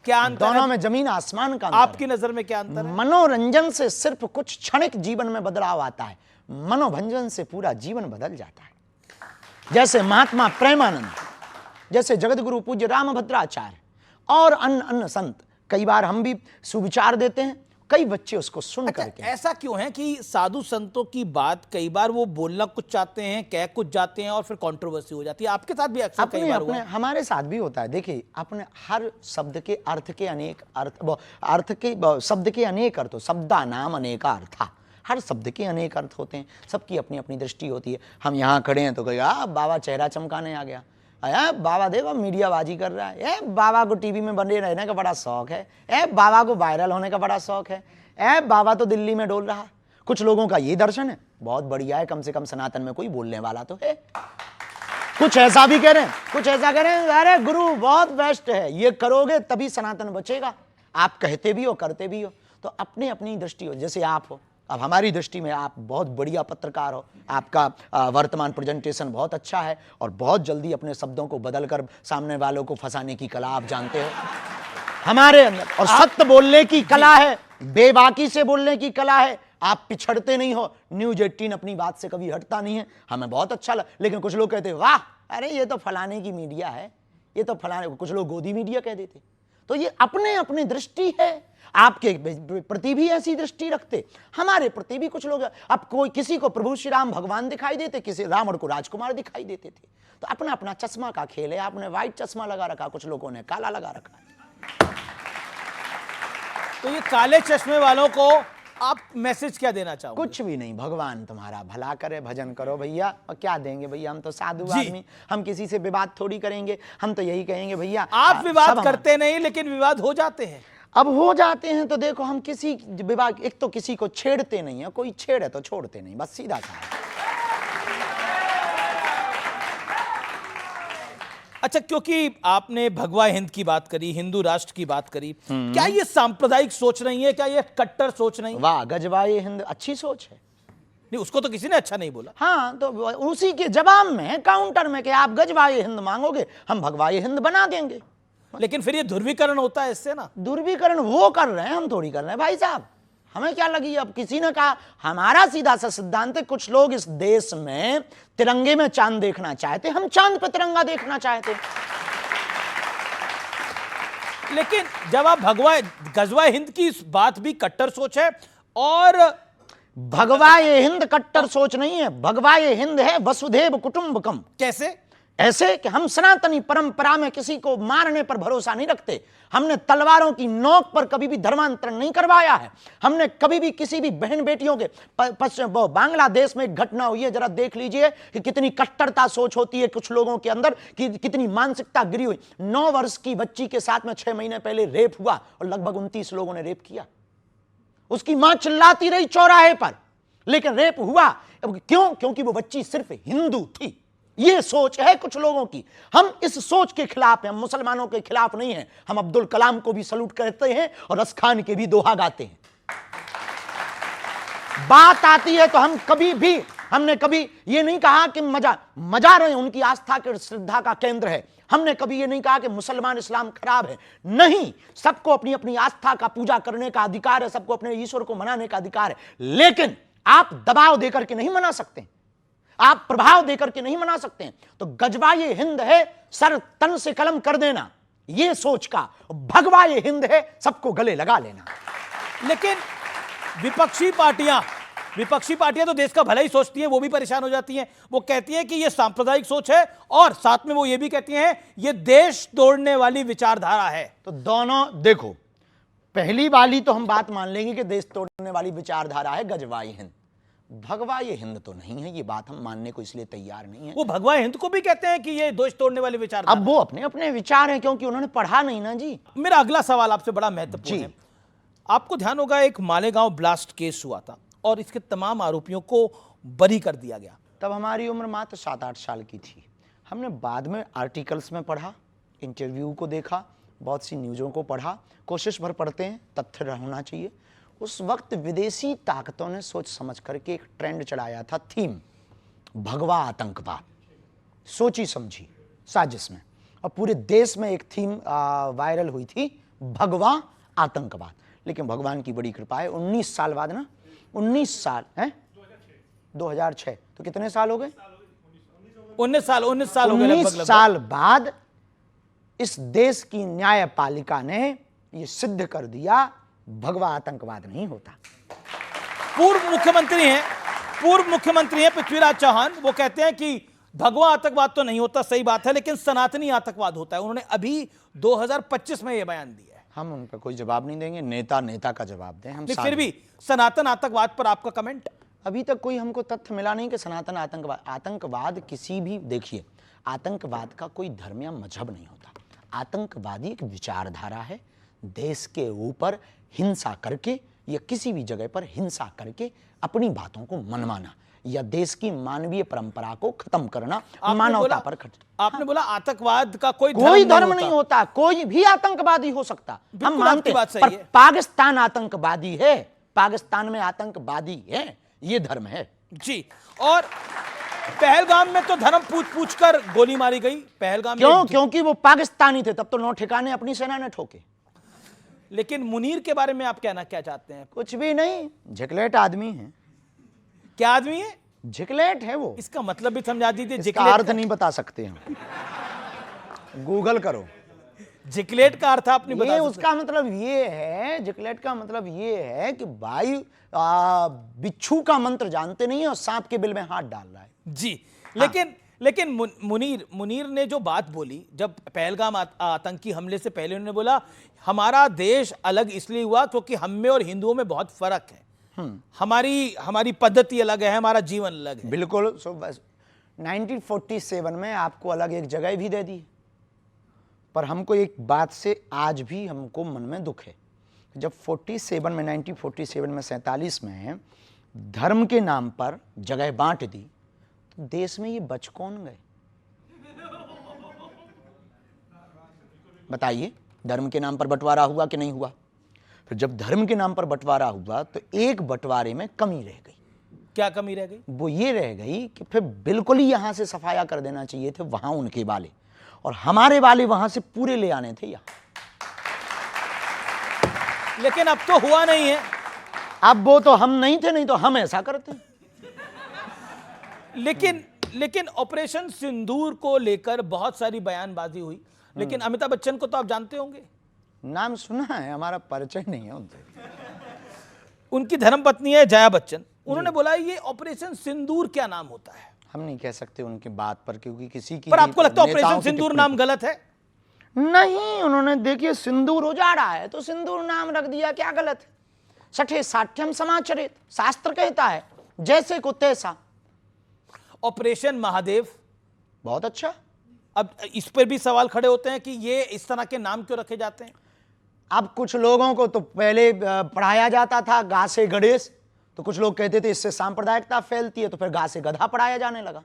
क्या अंतर दोनों है? में जमीन आसमान का अंतर आपकी है। नजर में क्या अंतर है? मनोरंजन से सिर्फ कुछ क्षणिक जीवन में बदलाव आता है, मनोभंजन से पूरा जीवन बदल जाता है। जैसे महात्मा प्रेमानंद, जैसे जगतगुरु पूज्य रामभद्राचार्य और अन्य अन्य संत, कई बार हम भी सुविचार देते हैं, कई बच्चे उसको सुन अच्छा, करके। ऐसा क्यों है कि साधु संतों की बात कई बार वो बोलना कुछ चाहते हैं, कह कुछ जाते हैं और फिर कंट्रोवर्सी हो जाती है? आपके साथ भी अक्सर कई अपने बार अपने हुआ। हमारे साथ भी होता है। देखिए, अपने हर शब्द के अर्थ के अनेक शब्द के अनेक अर्थ, शब्दा नाम अनेका अर्था, हर शब्द के अनेक अर्थ होते हैं, सबकी अपनी अपनी दृष्टि होती है। हम यहाँ खड़े हैं तो कहेगा बाबा चेहरा चमकाने आ गया, बाबा देखो मीडियाबाजी कर रहा है, बाबा को टीवी में बने रहने का बड़ा शौक है, बाबा को वायरल होने का बड़ा शौक है, बाबा तो दिल्ली में डोल रहा। कुछ लोगों का ये दर्शन है, बहुत बढ़िया है, कम से कम सनातन में कोई बोलने वाला तो है। कुछ ऐसा भी कह रहे हैं, कुछ ऐसा कह रहे हैं, अरे गुरु बहुत बेस्ट है, ये करोगे तभी सनातन बचेगा। आप कहते भी हो, करते भी हो, तो अपनी अपनी दृष्टि हो। जैसे आप हो, अब हमारी दृष्टि में आप बहुत बढ़िया पत्रकार हो, आपका वर्तमान प्रेजेंटेशन बहुत अच्छा है और बहुत जल्दी अपने शब्दों को बदलकर सामने वालों को फंसाने की कला आप जानते हो हमारे अंदर, और सत्य बोलने की कला है, बेबाकी से बोलने की कला है। आप पिछड़ते नहीं हो, न्यूज 18 अपनी बात से कभी हटता नहीं है, हमें बहुत अच्छा लगा। लेकिन कुछ लोग कहते हैं वाह, अरे ये तो फलाने की मीडिया है, ये तो फलाने, कुछ लोग गोदी मीडिया कह देते। तो ये अपने अपनी दृष्टि है, आपके प्रति भी ऐसी दृष्टि रखते, हमारे प्रति भी कुछ लोग। अब कोई किसी को प्रभु श्री राम भगवान दिखाई देते, किसी रावण को राजकुमार दिखाई देते थे। तो अपना अपना चश्मा का खेल है। आपने व्हाइट चश्मा लगा रखा, कुछ लोगों ने काला लगा रखा। तो ये काले चश्मे वालों को आप मैसेज क्या देना चाहोगे? कुछ भी नहीं, भगवान तुम्हारा भला करे, भजन करो भैया। और क्या देंगे भैया, हम तो साधु जी। आदमी, हम किसी से विवाद थोड़ी करेंगे। हम तो यही कहेंगे भैया आप विवाद सब करते नहीं, लेकिन विवाद हो जाते हैं। अब हो जाते हैं तो देखो, हम किसी विवाद, एक तो किसी को छेड़ते नहीं है, कोई छेड़े तो छोड़ते नहीं, बस सीधा सा। अच्छा, क्योंकि आपने भगवा हिंद की बात करी, हिंदू राष्ट्र की बात करी, क्या ये सांप्रदायिक सोच नहीं है? क्या ये कट्टर सोच नहीं? वाह, गजबाए हिंद अच्छी सोच है। नहीं, उसको तो किसी ने अच्छा नहीं बोला। हाँ, तो उसी के जवाब में, काउंटर में, कि आप गजबाए हिंद मांगोगे, हम भगवाए हिंद बना देंगे। लेकिन फिर ये ध्रुवीकरण होता है इससे ना। ध्रुवीकरण वो कर रहे हैं, हम थोड़ी कर रहे हैं भाई साहब, हमें क्या लगी। अब किसी ने कहा, हमारा सीधा सा सिद्धांत है, कुछ लोग इस देश में तिरंगे में चांद देखना चाहते, हम चांद पे तिरंगा देखना चाहते। लेकिन जब आप गजवा हिंद की इस बात भी कट्टर सोच है, और भगवा ये हिंद कट्टर सोच नहीं है, भगवा ये हिंद है वसुधैव कुटुंबकम। कैसे? ऐसे कि हम सनातनी परंपरा में किसी को मारने पर भरोसा नहीं रखते, हमने तलवारों की नोक पर कभी भी धर्मांतरण नहीं करवाया है, हमने कभी भी किसी भी बहन बेटियों के बांग्लादेश में एक घटना हुई है, जरा देख लीजिए कि कितनी कट्टरता सोच होती है कुछ लोगों के अंदर, कि कितनी मानसिकता गिरी हुई। 9 वर्ष की बच्ची के साथ में 6 महीने पहले रेप हुआ और लगभग 29 लोगों ने रेप किया। उसकी मां चिल्लाती रही चौराहे पर, लेकिन रेप हुआ। क्यों? क्योंकि वो बच्ची सिर्फ हिंदू थी। ये सोच है कुछ लोगों की, हम इस सोच के खिलाफ हैं, हम मुसलमानों के खिलाफ नहीं हैं। हम अब्दुल कलाम को भी सलूट करते हैं और रस खान के भी दोहा गाते हैं। बात आती है तो हमने कभी ये नहीं कहा कि मजा रहे, उनकी आस्था के श्रद्धा का केंद्र है। हमने कभी ये नहीं कहा कि मुसलमान इस्लाम खराब है, नहीं। सबको अपनी अपनी आस्था का पूजा करने का अधिकार है, सबको अपने ईश्वर को मनाने का अधिकार है, लेकिन आप दबाव देकर के नहीं मना सकते, आप प्रभाव देकर के नहीं मना सकते हैं। तो गजबा ये हिंद है सर तन से कलम कर देना, ये सोच का। भगवा ये हिंद है सबको गले लगा लेना। लेकिन विपक्षी पार्टियां तो देश का भला ही सोचती हैं, वो भी परेशान हो जाती हैं। वो कहती हैं कि ये सांप्रदायिक सोच है, और साथ में वो ये भी कहती हैं ये देश तोड़ने वाली विचारधारा है। तो दोनों देखो, पहली वाली तो हम बात मान लेंगे कि देश तोड़ने वाली विचारधारा है गजवाई हिंद, भगवा ये हिंद तो नहीं है। ये बात हम मानने को इसलिए तैयार नहीं है। वो भगवा हिंद को भी कहते हैं कि ये देश तोड़ने वाले विचारधारा। अब वो अपने अपने विचार हैं, क्योंकि उन्होंने पढ़ा नहीं ना जी। मेरा अगला सवाल आपसे बड़ा महत्वपूर्ण है। आपको ध्यान होगा, एक मालेगांव ब्लास्ट केस हुआ था और इसके तमाम आरोपियों को बरी कर दिया गया। तब हमारी उम्र मात्र 7-8 साल की थी। हमने बाद में आर्टिकल्स में पढ़ा, इंटरव्यू को देखा, बहुत सी न्यूज़ों को पढ़ा। कोशिश भर पढ़ते हैं, तथ्य होना चाहिए। उस वक्त विदेशी ताकतों ने सोच समझ करके एक ट्रेंड चलाया था, थीम भगवा आतंकवाद। सोची समझी साजिश में, और पूरे देश में एक थीम वायरल हुई थी, भगवा आतंकवाद। लेकिन भगवान की बड़ी कृपा है, 19 साल बाद ना, 19 साल है, 2006, तो कितने साल हो गए? 19 साल हो गए 19 साल बाद इस देश की न्यायपालिका ने यह सिद्ध कर दिया, भगवा आतंकवाद नहीं होता। पूर्व मुख्यमंत्री हैं पृथ्वीराज चौहान, वो कहते हैं कि भगवा आतंकवाद तो नहीं होता, सही बात है, लेकिन सनातनी आतंकवाद होता है। उन्होंने अभी 2025 में यह बयान दिया है। हम उन पर कोई जवाब नहीं देंगे, नेता का जवाब दें हम। फिर भी सनातन आतंकवाद पर आपका कमेंट? अभी तक कोई हमको तथ्य मिला नहीं कि सनातन आतंकवाद किसी भी, देखिए, आतंकवाद का कोई धर्म या मजहब नहीं होता। आतंकवादी एक विचारधारा है, देश के ऊपर हिंसा करके या किसी भी जगह पर हिंसा करके अपनी बातों को मनवाना या देश की मानवीय परंपरा को खत्म करना, मानवता पर आपने बोला आतंकवाद का कोई धर्म नहीं होता, कोई भी आतंकवादी हो सकता, हम मानते हैं, पर पाकिस्तान आतंकवादी है, पाकिस्तान में आतंकवादी है, ये धर्म है जी। और पहलगाम में तो धर्म पूछ कर गोली मारी गई। पहलगाम क्यों? क्योंकि वो पाकिस्तानी थे, तब तो 9 ठिकाने अपनी सेना ने ठोके। लेकिन मुनीर के बारे में आप कहना क्या चाहते हैं? कुछ भी नहीं, झिकलेट आदमी है। क्या आदमी है? झिकलेट है वो। इसका मतलब भी समझा दीजिए। इसका अर्थ नहीं बता सकते हम, गूगल करो। जिकलेट का अर्थ आपने बता सकते? उसका मतलब ये है, जिकलेट का मतलब ये है कि भाई बिच्छू का मंत्र जानते नहीं है और सांप के बिल में हाथ डाल रहा है जी। लेकिन मुनीर ने जो बात बोली, जब पहलगाम आतंकी हमले से पहले उन्होंने बोला हमारा देश अलग इसलिए हुआ क्योंकि हम में और हिंदुओं में बहुत फर्क है, हमारी पद्धति अलग है, हमारा जीवन अलग है। बिल्कुल। 1947 में आपको अलग एक जगह भी दे दी, पर हमको एक बात से आज भी हमको मन में दुख है। जब 1947 में 47 में धर्म के नाम पर जगह बांट दी, तो देश में ये बच कौन गए? बताइए, धर्म के नाम पर बंटवारा हुआ कि नहीं हुआ? फिर जब धर्म के नाम पर बंटवारा हुआ तो एक बंटवारे में कमी रह गई। क्या कमी रह गई? वो ये रह गई कि फिर बिल्कुल ही यहां से सफाया कर देना चाहिए थे वहां उनके वाले, और हमारे वाले वहां से पूरे ले आने थे यहाँ। लेकिन अब तो हुआ नहीं है। अब वो तो हम नहीं थे, नहीं तो हम ऐसा करते। लेकिन ऑपरेशन सिंदूर को लेकर बहुत सारी बयानबाजी हुई, लेकिन अमिताभ बच्चन को तो आप जानते होंगे। नाम सुना है, हमारा परिचय नहीं है उनसे। उनकी धर्मपत्नी है जया बच्चन, उन्होंने बोला ये ऑपरेशन सिंदूर क्या नाम होता है? हम नहीं कह सकते उनकी बात पर, क्योंकि किसी की। पर आपको लगता है ऑपरेशन सिंदूर नाम गलत है? नहीं, उन्होंने देखिए सिंदूर उजाड़ा है तो सिंदूर नाम रख दिया, क्या गलत है? सठे साठ्यम समाचरित, शास्त्र कहता है जैसे को तैसा। ऑपरेशन महादेव बहुत अच्छा। अब इस पर भी सवाल खड़े होते हैं कि ये इस तरह के नाम क्यों रखे जाते हैं? अब कुछ लोगों को तो पहले पढ़ाया जाता था गा से गणेश, तो कुछ लोग कहते थे इससे सांप्रदायिकता फैलती है, तो फिर गा से गधा पढ़ाया जाने लगा,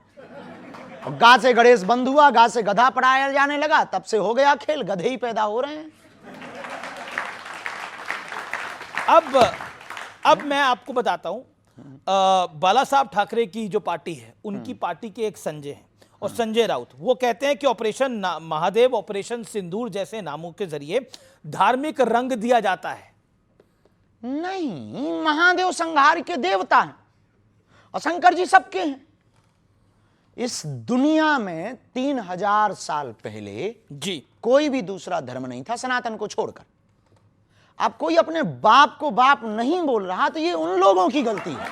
और गा से गणेश बंद हुआ, गा से गधा पढ़ाया जाने लगा, तब से हो गया खेल, गधे ही पैदा हो रहे हैं। अब मैं आपको बताता हूं, बाला साहब ठाकरे की जो पार्टी है, उनकी पार्टी के एक संजय हैं और संजय राउत, वो कहते हैं कि ऑपरेशन महादेव, ऑपरेशन सिंदूर जैसे नामों के जरिए धार्मिक रंग दिया जाता है। नहीं, महादेव संहार के देवता हैं और शंकर जी सबके हैं। इस दुनिया में 3000 साल पहले जी कोई भी दूसरा धर्म नहीं था सनातन को छोड़कर। अब कोई अपने बाप को बाप नहीं बोल रहा तो ये उन लोगों की गलती है।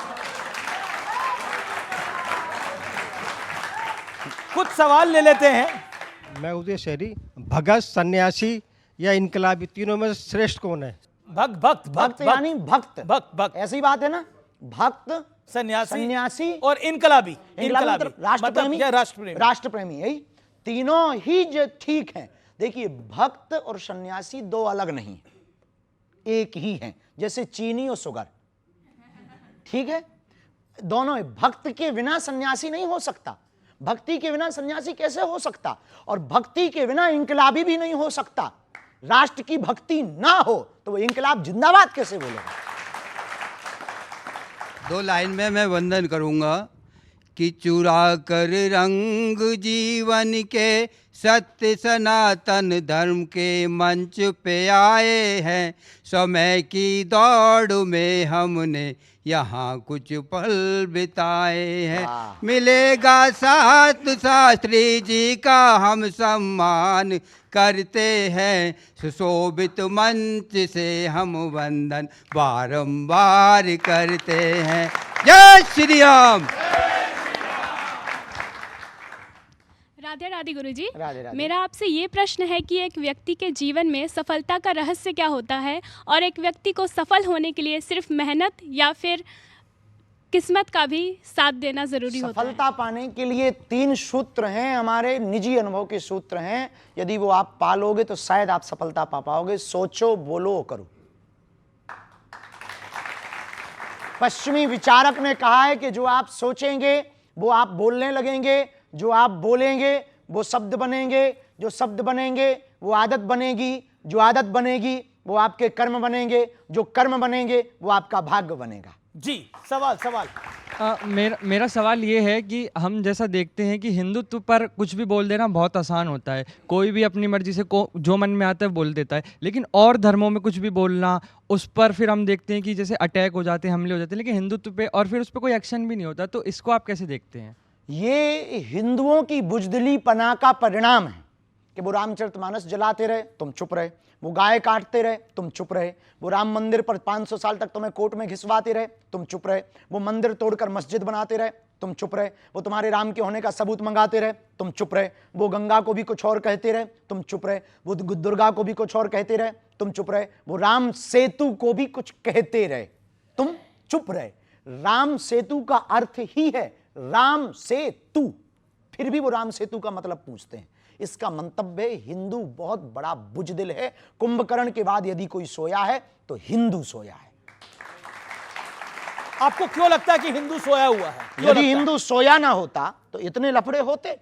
कुछ सवाल ले लेते हैं। मैं उदय शहरी, भगत, सन्यासी या इनकलाबी, तीनों में श्रेष्ठ कौन है? भक्त यानी भक्त, ऐसी बात है ना, भक्त, सन्यासी और इनकलाबी। राष्ट्रप्रेमी, यही तीनों ही जो ठीक हैं। देखिए, भक्त और सन्यासी दो अलग नहीं, एक ही हैं, जैसे चीनी और शुगर, ठीक है? दोनों। भक्त के बिना सन्यासी नहीं हो सकता, भक्ति के बिना सन्यासी कैसे हो सकता, और भक्ति के बिना इनकलाबी भी नहीं हो सकता। राष्ट्र की भक्ति ना हो तो वो इनकलाब जिंदाबाद कैसे बोलेगा? 2 लाइन में मैं वंदन करूंगा कि चुरा कर रंग जीवन के सत्य सनातन धर्म के मंच पे आए हैं। समय की दौड़ में हमने यहाँ कुछ पल बिताए हैं। मिलेगा साथ शास्त्री जी का हम सम्मान करते हैं। सुशोभित मंच से हम वंदन बारंबार करते हैं। जय श्री राम। राधे राधे गुरुजी। राधे राधे। मेरा आपसे ये प्रश्न है कि एक व्यक्ति के जीवन में सफलता का रहस्य क्या होता है, और एक व्यक्ति को सफल होने के लिए सिर्फ मेहनत या फिर किस्मत का भी साथ देना जरूरी होता है? सफलता पाने के लिए 3 सूत्र हैं, हमारे निजी अनुभव के सूत्र हैं। यदि वो आप पालोगे तो शायद आप सफलता पा पाओगे। सोचो, बोलो, करो। पश्चिमी विचारक ने कहा है कि जो आप सोचेंगे वो आप बोलने लगेंगे, जो आप बोलेंगे वो शब्द बनेंगे, जो शब्द बनेंगे वो आदत बनेगी, जो आदत बनेगी वो आपके कर्म बनेंगे, जो कर्म बनेंगे वो आपका भाग्य बनेगा। जी, सवाल मेरा सवाल ये है कि हम जैसा देखते हैं कि हिंदुत्व पर कुछ भी बोल देना बहुत आसान होता है। कोई भी अपनी मर्जी से जो मन में आता है बोल देता है, लेकिन और धर्मों में कुछ भी बोलना, उस पर फिर हम देखते हैं कि जैसे अटैक हो जाते हैं, हमले हो जाते हैं, लेकिन हिंदुत्व पे और फिर उस पर कोई एक्शन भी नहीं होता। तो इसको आप कैसे देखते हैं? ये हिंदुओं की बुजदिली पना का परिणाम है कि वो रामचरितमानस जलाते रहे, तुम चुप रहे, वो गाय काटते रहे, तुम चुप रहे, वो राम मंदिर पर 500 साल तक तुम्हें कोर्ट में घिसवाते रहे, तुम चुप रहे, वो मंदिर तोड़कर मस्जिद बनाते रहे, तुम चुप रहे, वो तुम्हारे राम के होने का सबूत मंगाते रहे, तुम चुप रहे, वो गंगा को भी कुछ और कहते रहे, तुम चुप रहे, वो दुर्गा को भी कुछ और कहते रहे, तुम चुप रहे, वो राम सेतु को भी कुछ कहते रहे, तुम चुप रहे। राम सेतु का अर्थ ही है राम सेतु, फिर भी वो राम सेतु का मतलब पूछते हैं। इसका मंतव्य हिंदू बहुत बड़ा बुजदिल है। कुंभकर्ण के बाद यदि कोई सोया है तो हिंदू सोया है। आपको क्यों लगता है कि हिंदू सोया हुआ है? यदि हिंदू सोया ना होता तो इतने लफड़े होते?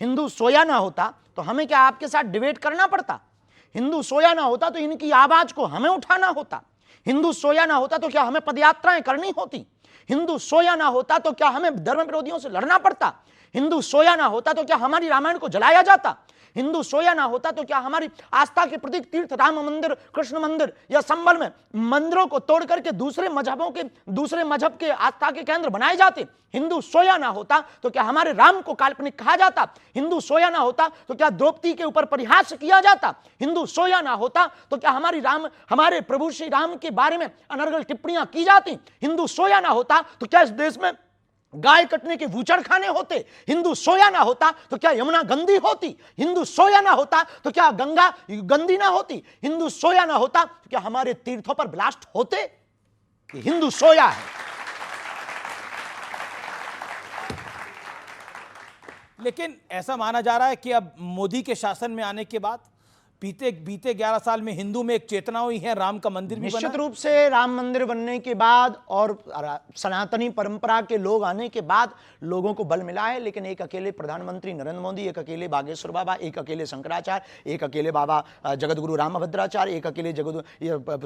हिंदू सोया ना होता तो हमें क्या आपके साथ डिबेट करना पड़ता? हिंदू सोया ना होता तो इनकी आवाज को हमें उठाना होता? हिंदू सोया ना होता तो क्या हमें पदयात्राएं करनी होती? हिंदू सोया ना होता तो क्या हमें धर्म विरोधियों से लड़ना पड़ता? हिंदू सोया ना होता तो क्या हमारी रामायण को जलाया जाता? हिंदू सोया ना होता तो क्या हमारी आस्था के प्रतीक तीर्थ राम मंदिर, कृष्ण मंदिर या संबल में मंदिरों को तोड़ करके दूसरे मजहब के आस्था के केंद्र बनाए जाते? हिंदू सोया ना होता तो क्या हमारे राम को काल्पनिक कहा जाता? हिंदू सोया ना होता तो क्या द्रौपदी के ऊपर परिहास किया जाता? हिंदू सोया ना होता तो क्या हमारे प्रभु श्री राम के बारे में अनर्गल टिप्पणियां की जाती? हिंदू सोया ना होता तो क्या इस देश में गाय कटने के बूचड़ खाने होते? हिंदू सोया ना होता तो क्या यमुना गंदी होती? हिंदू सोया ना होता तो क्या गंगा गंदी ना होती? हिंदू सोया ना होता तो क्या हमारे तीर्थों पर ब्लास्ट होते? हिंदू सोया है। लेकिन ऐसा माना जा रहा है कि अब मोदी के शासन में आने के बाद बीते 11 साल में हिंदू में एक चेतना हुई है, राम का मंदिर भी बना। निश्चित रूप से राम मंदिर बनने के बाद और सनातनी परंपरा के लोग आने के बाद लोगों को बल मिला है। लेकिन एक अकेले प्रधानमंत्री नरेंद्र मोदी, एक अकेले बागेश्वर बाबा, एक अकेले शंकराचार्य, एक अकेले बाबा जगतगुरु रामभद्राचार्य, एक अकेले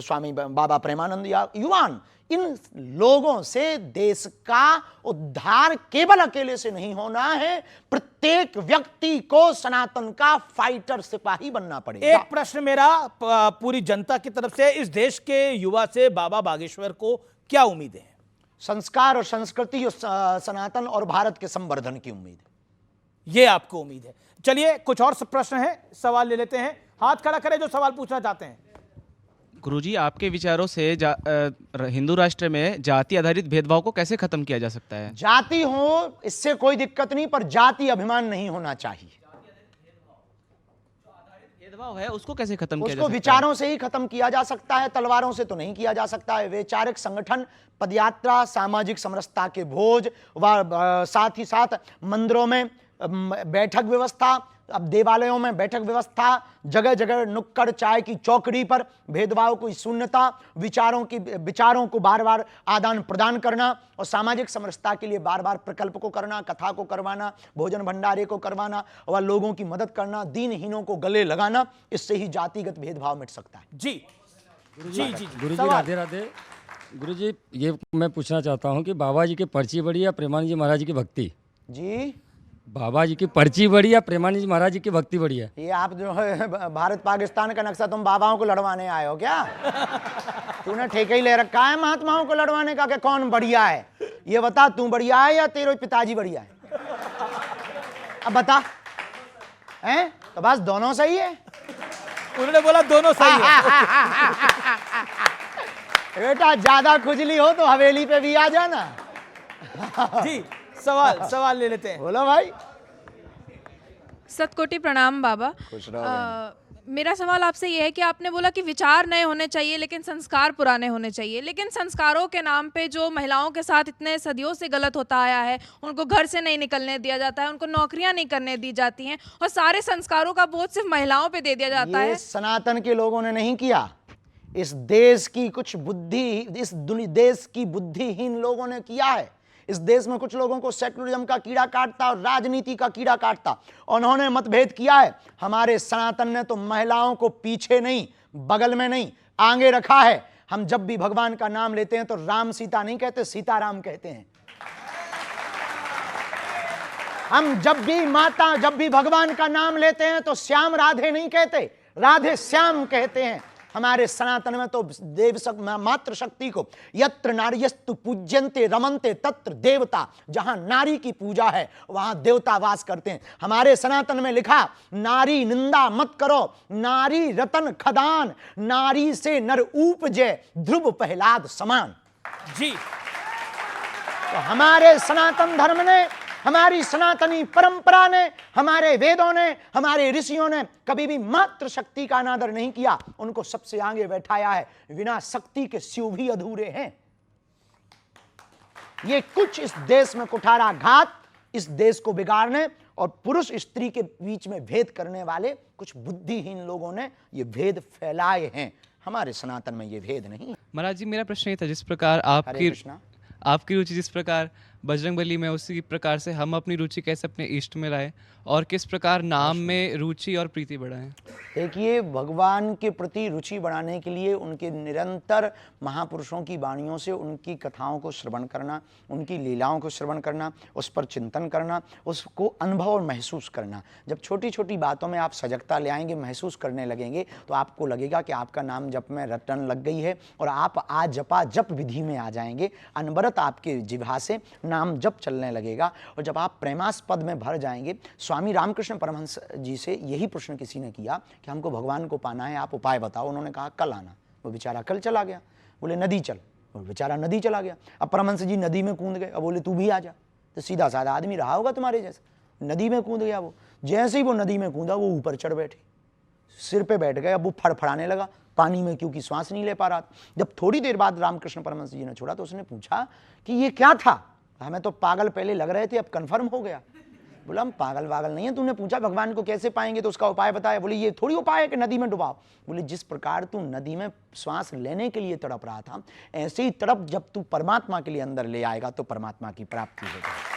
स्वामी बाबा प्रेमानंद या युवान, इन लोगों से देश का उद्धार केवल अकेले से नहीं होना है। प्रत्येक व्यक्ति को सनातन का फाइटर सिपाही बनना पड़ेगा। एक प्रश्न मेरा पूरी जनता की तरफ से, इस देश के युवा से बाबा बागेश्वर को क्या उम्मीदें हैं? संस्कार और संस्कृति और सनातन और भारत के संवर्धन की उम्मीद है। ये आपको उम्मीद है। चलिए कुछ और प्रश्न है, सवाल ले लेते हैं। हाथ खड़ा करें जो सवाल पूछना चाहते हैं। गुरुजी, आपके विचारों से हिंदू राष्ट्र में जाति आधारित भेदभाव को कैसे खत्म किया जा सकता है? जाति हो इससे कोई दिक्कत नहीं, पर जाति अभिमान नहीं होना चाहिए। भेदभाव है उसको कैसे खत्म किया जा सकता है? उसको विचारों से ही खत्म किया जा सकता है, तलवारों से तो नहीं किया जा सकता है। वैचारिक संगठन, पदयात्रा, सामाजिक समरसता के भोज व साथ ही साथ मंदिरों में बैठक व्यवस्था, अब देवालयों में बैठक व्यवस्था, जगह जगह नुक्कड़ चाय की चौकड़ी पर भेदभाव की शून्यता, विचारों को बार बार आदान प्रदान करना और सामाजिक समरसता के लिए बार बार प्रकल्प को करना, कथा को करवाना, भोजन भंडारे को करवाना और लोगों की मदद करना, दीनहीनों को गले लगाना, इससे ही जातिगत भेदभाव मिट सकता है। जी गुरुजी राधे राधे। गुरुजी ये मैं पूछना चाहता हूँ कि बाबा जी की पर्ची बड़ी या प्रेमानंद जी महाराज की भक्ति? जी बाबा जी की पर्ची बड़ी या प्रेमानंद जी महाराज जी की भक्ति बड़ी है? ये आप जो है भारत पाकिस्तान का नक्शा तुम बाबाओं को लड़वाने आए हो क्या? तूने ठेका ही ले रखा है महात्माओं को लड़वाने का कि कौन बढ़िया है? ये बता, तू बढ़िया है या तेरे पिताजी बढ़िया है? अब बता, हैं? तो बस दोनों सही है। उन्होंने बोला दोनों सही है। बेटा ज्यादा खुजली हो तो हवेली पे भी आ जाना। जी सवाल ले लेते हैं। बोलो भाई। सतकोटि प्रणाम बाबा। खुश रहो। मेरा सवाल आपसे ये है कि आपने बोला कि विचार नए होने चाहिए लेकिन संस्कार पुराने होने चाहिए, लेकिन संस्कारों के नाम पे जो महिलाओं के साथ इतने सदियों से गलत होता आया है, उनको घर से नहीं निकलने दिया जाता है, उनको नौकरियां नहीं करने दी जाती हैं और सारे संस्कारों का बोझ सिर्फ महिलाओं पे दे दिया जाता है। सनातन के लोगों ने नहीं किया, इस देश की कुछ बुद्धि, इस देश की बुद्धिहीन लोगों ने किया है। इस देश में कुछ लोगों को सेकुलरिज्म का कीड़ा काटता और राजनीति का कीड़ा काटता, उन्होंने मतभेद किया है। हमारे सनातन ने तो महिलाओं को पीछे नहीं, बगल में नहीं, आगे रखा है। हम जब भी भगवान का नाम लेते हैं तो राम सीता नहीं कहते, सीताराम कहते हैं। हम जब भी भगवान का नाम लेते हैं तो श्याम राधे नहीं कहते, राधे श्याम कहते हैं। हमारे सनातन में तो मातृ शक्ति को यत्र नार्यस्तु पूज्यन्ते रमन्ते तत्र देवता, जहां नारी की पूजा है वहां देवता वास करते हैं। हमारे सनातन में लिखा, नारी निंदा मत करो, नारी रतन खदान, नारी से नर उपजे ध्रुव प्रहलाद समान। जी तो हमारे सनातन धर्म ने, हमारी सनातनी परंपरा ने, हमारे वेदों ने, हमारे ऋषियों ने कभी भी मातृ शक्ति का अनादर नहीं किया, उनको सबसे आगे बैठाया है। बिना शक्ति के शिव भी अधूरे हैं। ये कुछ इस देश में कुठाराघात, इस देश को बिगाड़ने और पुरुष स्त्री के बीच में भेद करने वाले कुछ बुद्धिहीन लोगों ने ये भेद फैलाए हैं। हमारे सनातन में ये भेद नहीं। महाराज जी मेरा प्रश्न ये था, जिस प्रकार आपकी रुचि जिस प्रकार बजरंगबली में, उसी प्रकार से हम अपनी रुचि कैसे अपने इष्ट में लाएं और किस प्रकार नाम में रुचि और प्रीति बढ़ाएं? देखिए, भगवान के प्रति रुचि बढ़ाने के लिए उनके निरंतर महापुरुषों की वाणियों से उनकी कथाओं को श्रवण करना, उनकी लीलाओं को श्रवण करना, उस पर चिंतन करना, उसको अनुभव और महसूस करना। जब छोटी छोटी बातों में आप सजगता ले आएंगे, महसूस करने लगेंगे, तो आपको लगेगा कि आपका नाम जप में रटन लग गई है और आप आज जपा जप विधि में आ जाएंगे। अनवरत आपके जिह्वा से नाम जप चलने लगेगा और जब आप प्रेमास्पद में भर जाएंगे। स्वामी रामकृष्ण परमहंस जी से यही प्रश्न किसी ने किया कि हमको भगवान को पाना है, आप उपाय बताओ। उन्होंने कहा कल आना। वो बेचारा कल चला गया। बोले नदी चल, वो बेचारा नदी चला गया। अब परमहंस जी नदी में कूद गए। अब बोले तू भी आ जा। तो सीधा साधा आदमी रहा होगा तुम्हारे जैसा, नदी में कूद गया। वो जैसे ही वो नदी में कूदा, वो ऊपर चढ़ बैठे, सिर पे बैठ गए। अब वो फड़फड़ाने लगा पानी में, क्योंकि सांस नहीं ले पा रहा। जब थोड़ी देर बाद रामकृष्ण परमहंस जी ने छोड़ा तो उसने पूछा कि ये क्या था? हमें तो पागल पहले लग रहे थे, अब कन्फर्म हो गया। बोला हम पागल वागल नहीं है, तूने पूछा भगवान को कैसे पाएंगे तो उसका उपाय बताया। बोले ये थोड़ी उपाय है कि नदी में डुबाओ। बोले जिस प्रकार तू नदी में श्वास लेने के लिए तड़प रहा था, ऐसे ही तड़प जब तू परमात्मा के लिए अंदर ले आएगा तो परमात्मा की प्राप्ति हो जाएगी।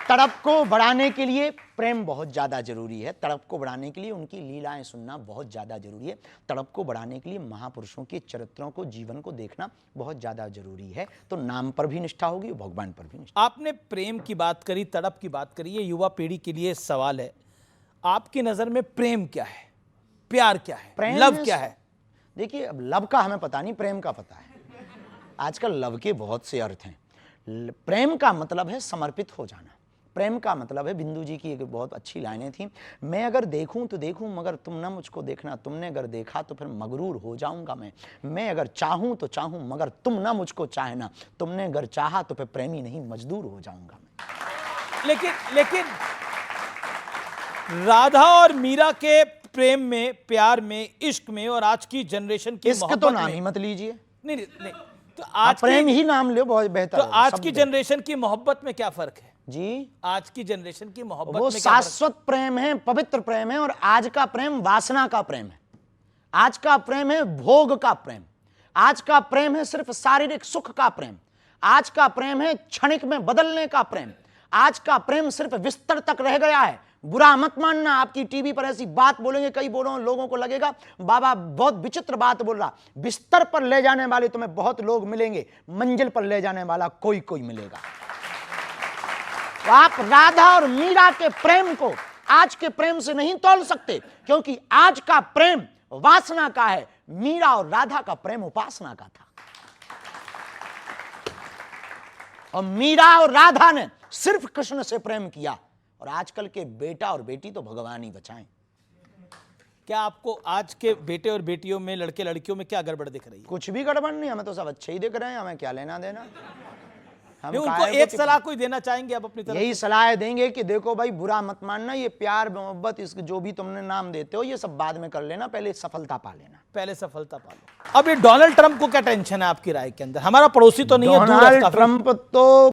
तड़प को बढ़ाने के लिए प्रेम बहुत ज़्यादा जरूरी है। तड़प को बढ़ाने के लिए उनकी लीलाएं सुनना बहुत ज़्यादा जरूरी है। तड़प को बढ़ाने के लिए महापुरुषों के चरित्रों को, जीवन को देखना बहुत ज़्यादा जरूरी है। तो नाम पर भी निष्ठा होगी और भगवान पर भी निष्ठा। आपने प्रेम की बात करी, तड़प की बात करी। ये युवा पीढ़ी के लिए सवाल है, आपकी नज़र में प्रेम क्या है, प्यार क्या है, लव क्या है? देखिए, अब लव का हमें पता नहीं, प्रेम का पता है। आजकल लव के बहुत से अर्थ हैं। प्रेम का मतलब है समर्पित हो जाना। प्रेम का मतलब है, बिंदु जी की एक बहुत अच्छी लाइनें थी, मैं अगर देखूं तो देखूं मगर तुम ना मुझको देखना, तुमने अगर देखा तो फिर मगरूर हो जाऊंगा मैं अगर चाहूं तो चाहूं मगर तुम ना मुझको चाहना, तुमने अगर चाहा तो फिर प्रेमी नहीं मजदूर हो जाऊंगा मैं। लेकिन राधा और मीरा के प्रेम में, प्यार में, इश्क में और आज की जनरेशन की इश्क तो नाम ही मत लीजिए। नहीं, तो आज प्रेम ही नाम लो, बहुत बेहतर। तो आज की जनरेशन की मोहब्बत में क्या फर्क है जी? आज की जनरेशन की मोहब्बत वो में शाश्वत प्रेम है, पवित्र प्रेम है। और आज का प्रेम वासना का प्रेम है। आज का प्रेम है भोग का प्रेम। आज का प्रेम है सिर्फ शारीरिक सुख का प्रेम। आज का प्रेम है क्षणिक में बदलने का प्रेम। आज का प्रेम सिर्फ बिस्तर तक रह गया है, बुरा मत मानना, आपकी टीवी पर ऐसी बात बोलेंगे कई लोगों को लगेगा बाबा बहुत विचित्र बात बोल रहा। बिस्तर पर ले जाने वाले तुम्हें बहुत लोग मिलेंगे, मंजिल पर ले जाने वाला कोई कोई मिलेगा। तो आप राधा और मीरा के प्रेम को आज के प्रेम से नहीं तोल सकते, क्योंकि आज का प्रेम वासना का है, मीरा और राधा का प्रेम उपासना का था। और मीरा और राधा ने सिर्फ कृष्ण से प्रेम किया, और आजकल के बेटा और बेटी तो भगवान ही बचाएं। क्या आपको आज के बेटे और बेटियों में, लड़के लड़कियों में क्या गड़बड़ दिख रही है? कुछ भी गड़बड़ नहीं, हमें तो सब अच्छे ही दिख रहे हैं, हमें क्या लेना देना। हम उनको एक सलाह कोई देना चाहेंगे आप अपनी तरफ? यही सलाह देंगे कि देखो भाई बुरा मत मानना, ये प्यार मोहब्बत इसके जो भी तुमने नाम देते हो ये सब बाद में कर लेना, पहले सफलता पा लेना। पहले सफलता पा लो। अब ये डोनाल्ड ट्रंप को क्या टेंशन है आपकी राय के अंदर? हमारा पड़ोसी तो नहीं है, दूर है डोनाल्ड काफी। ट्रंप तो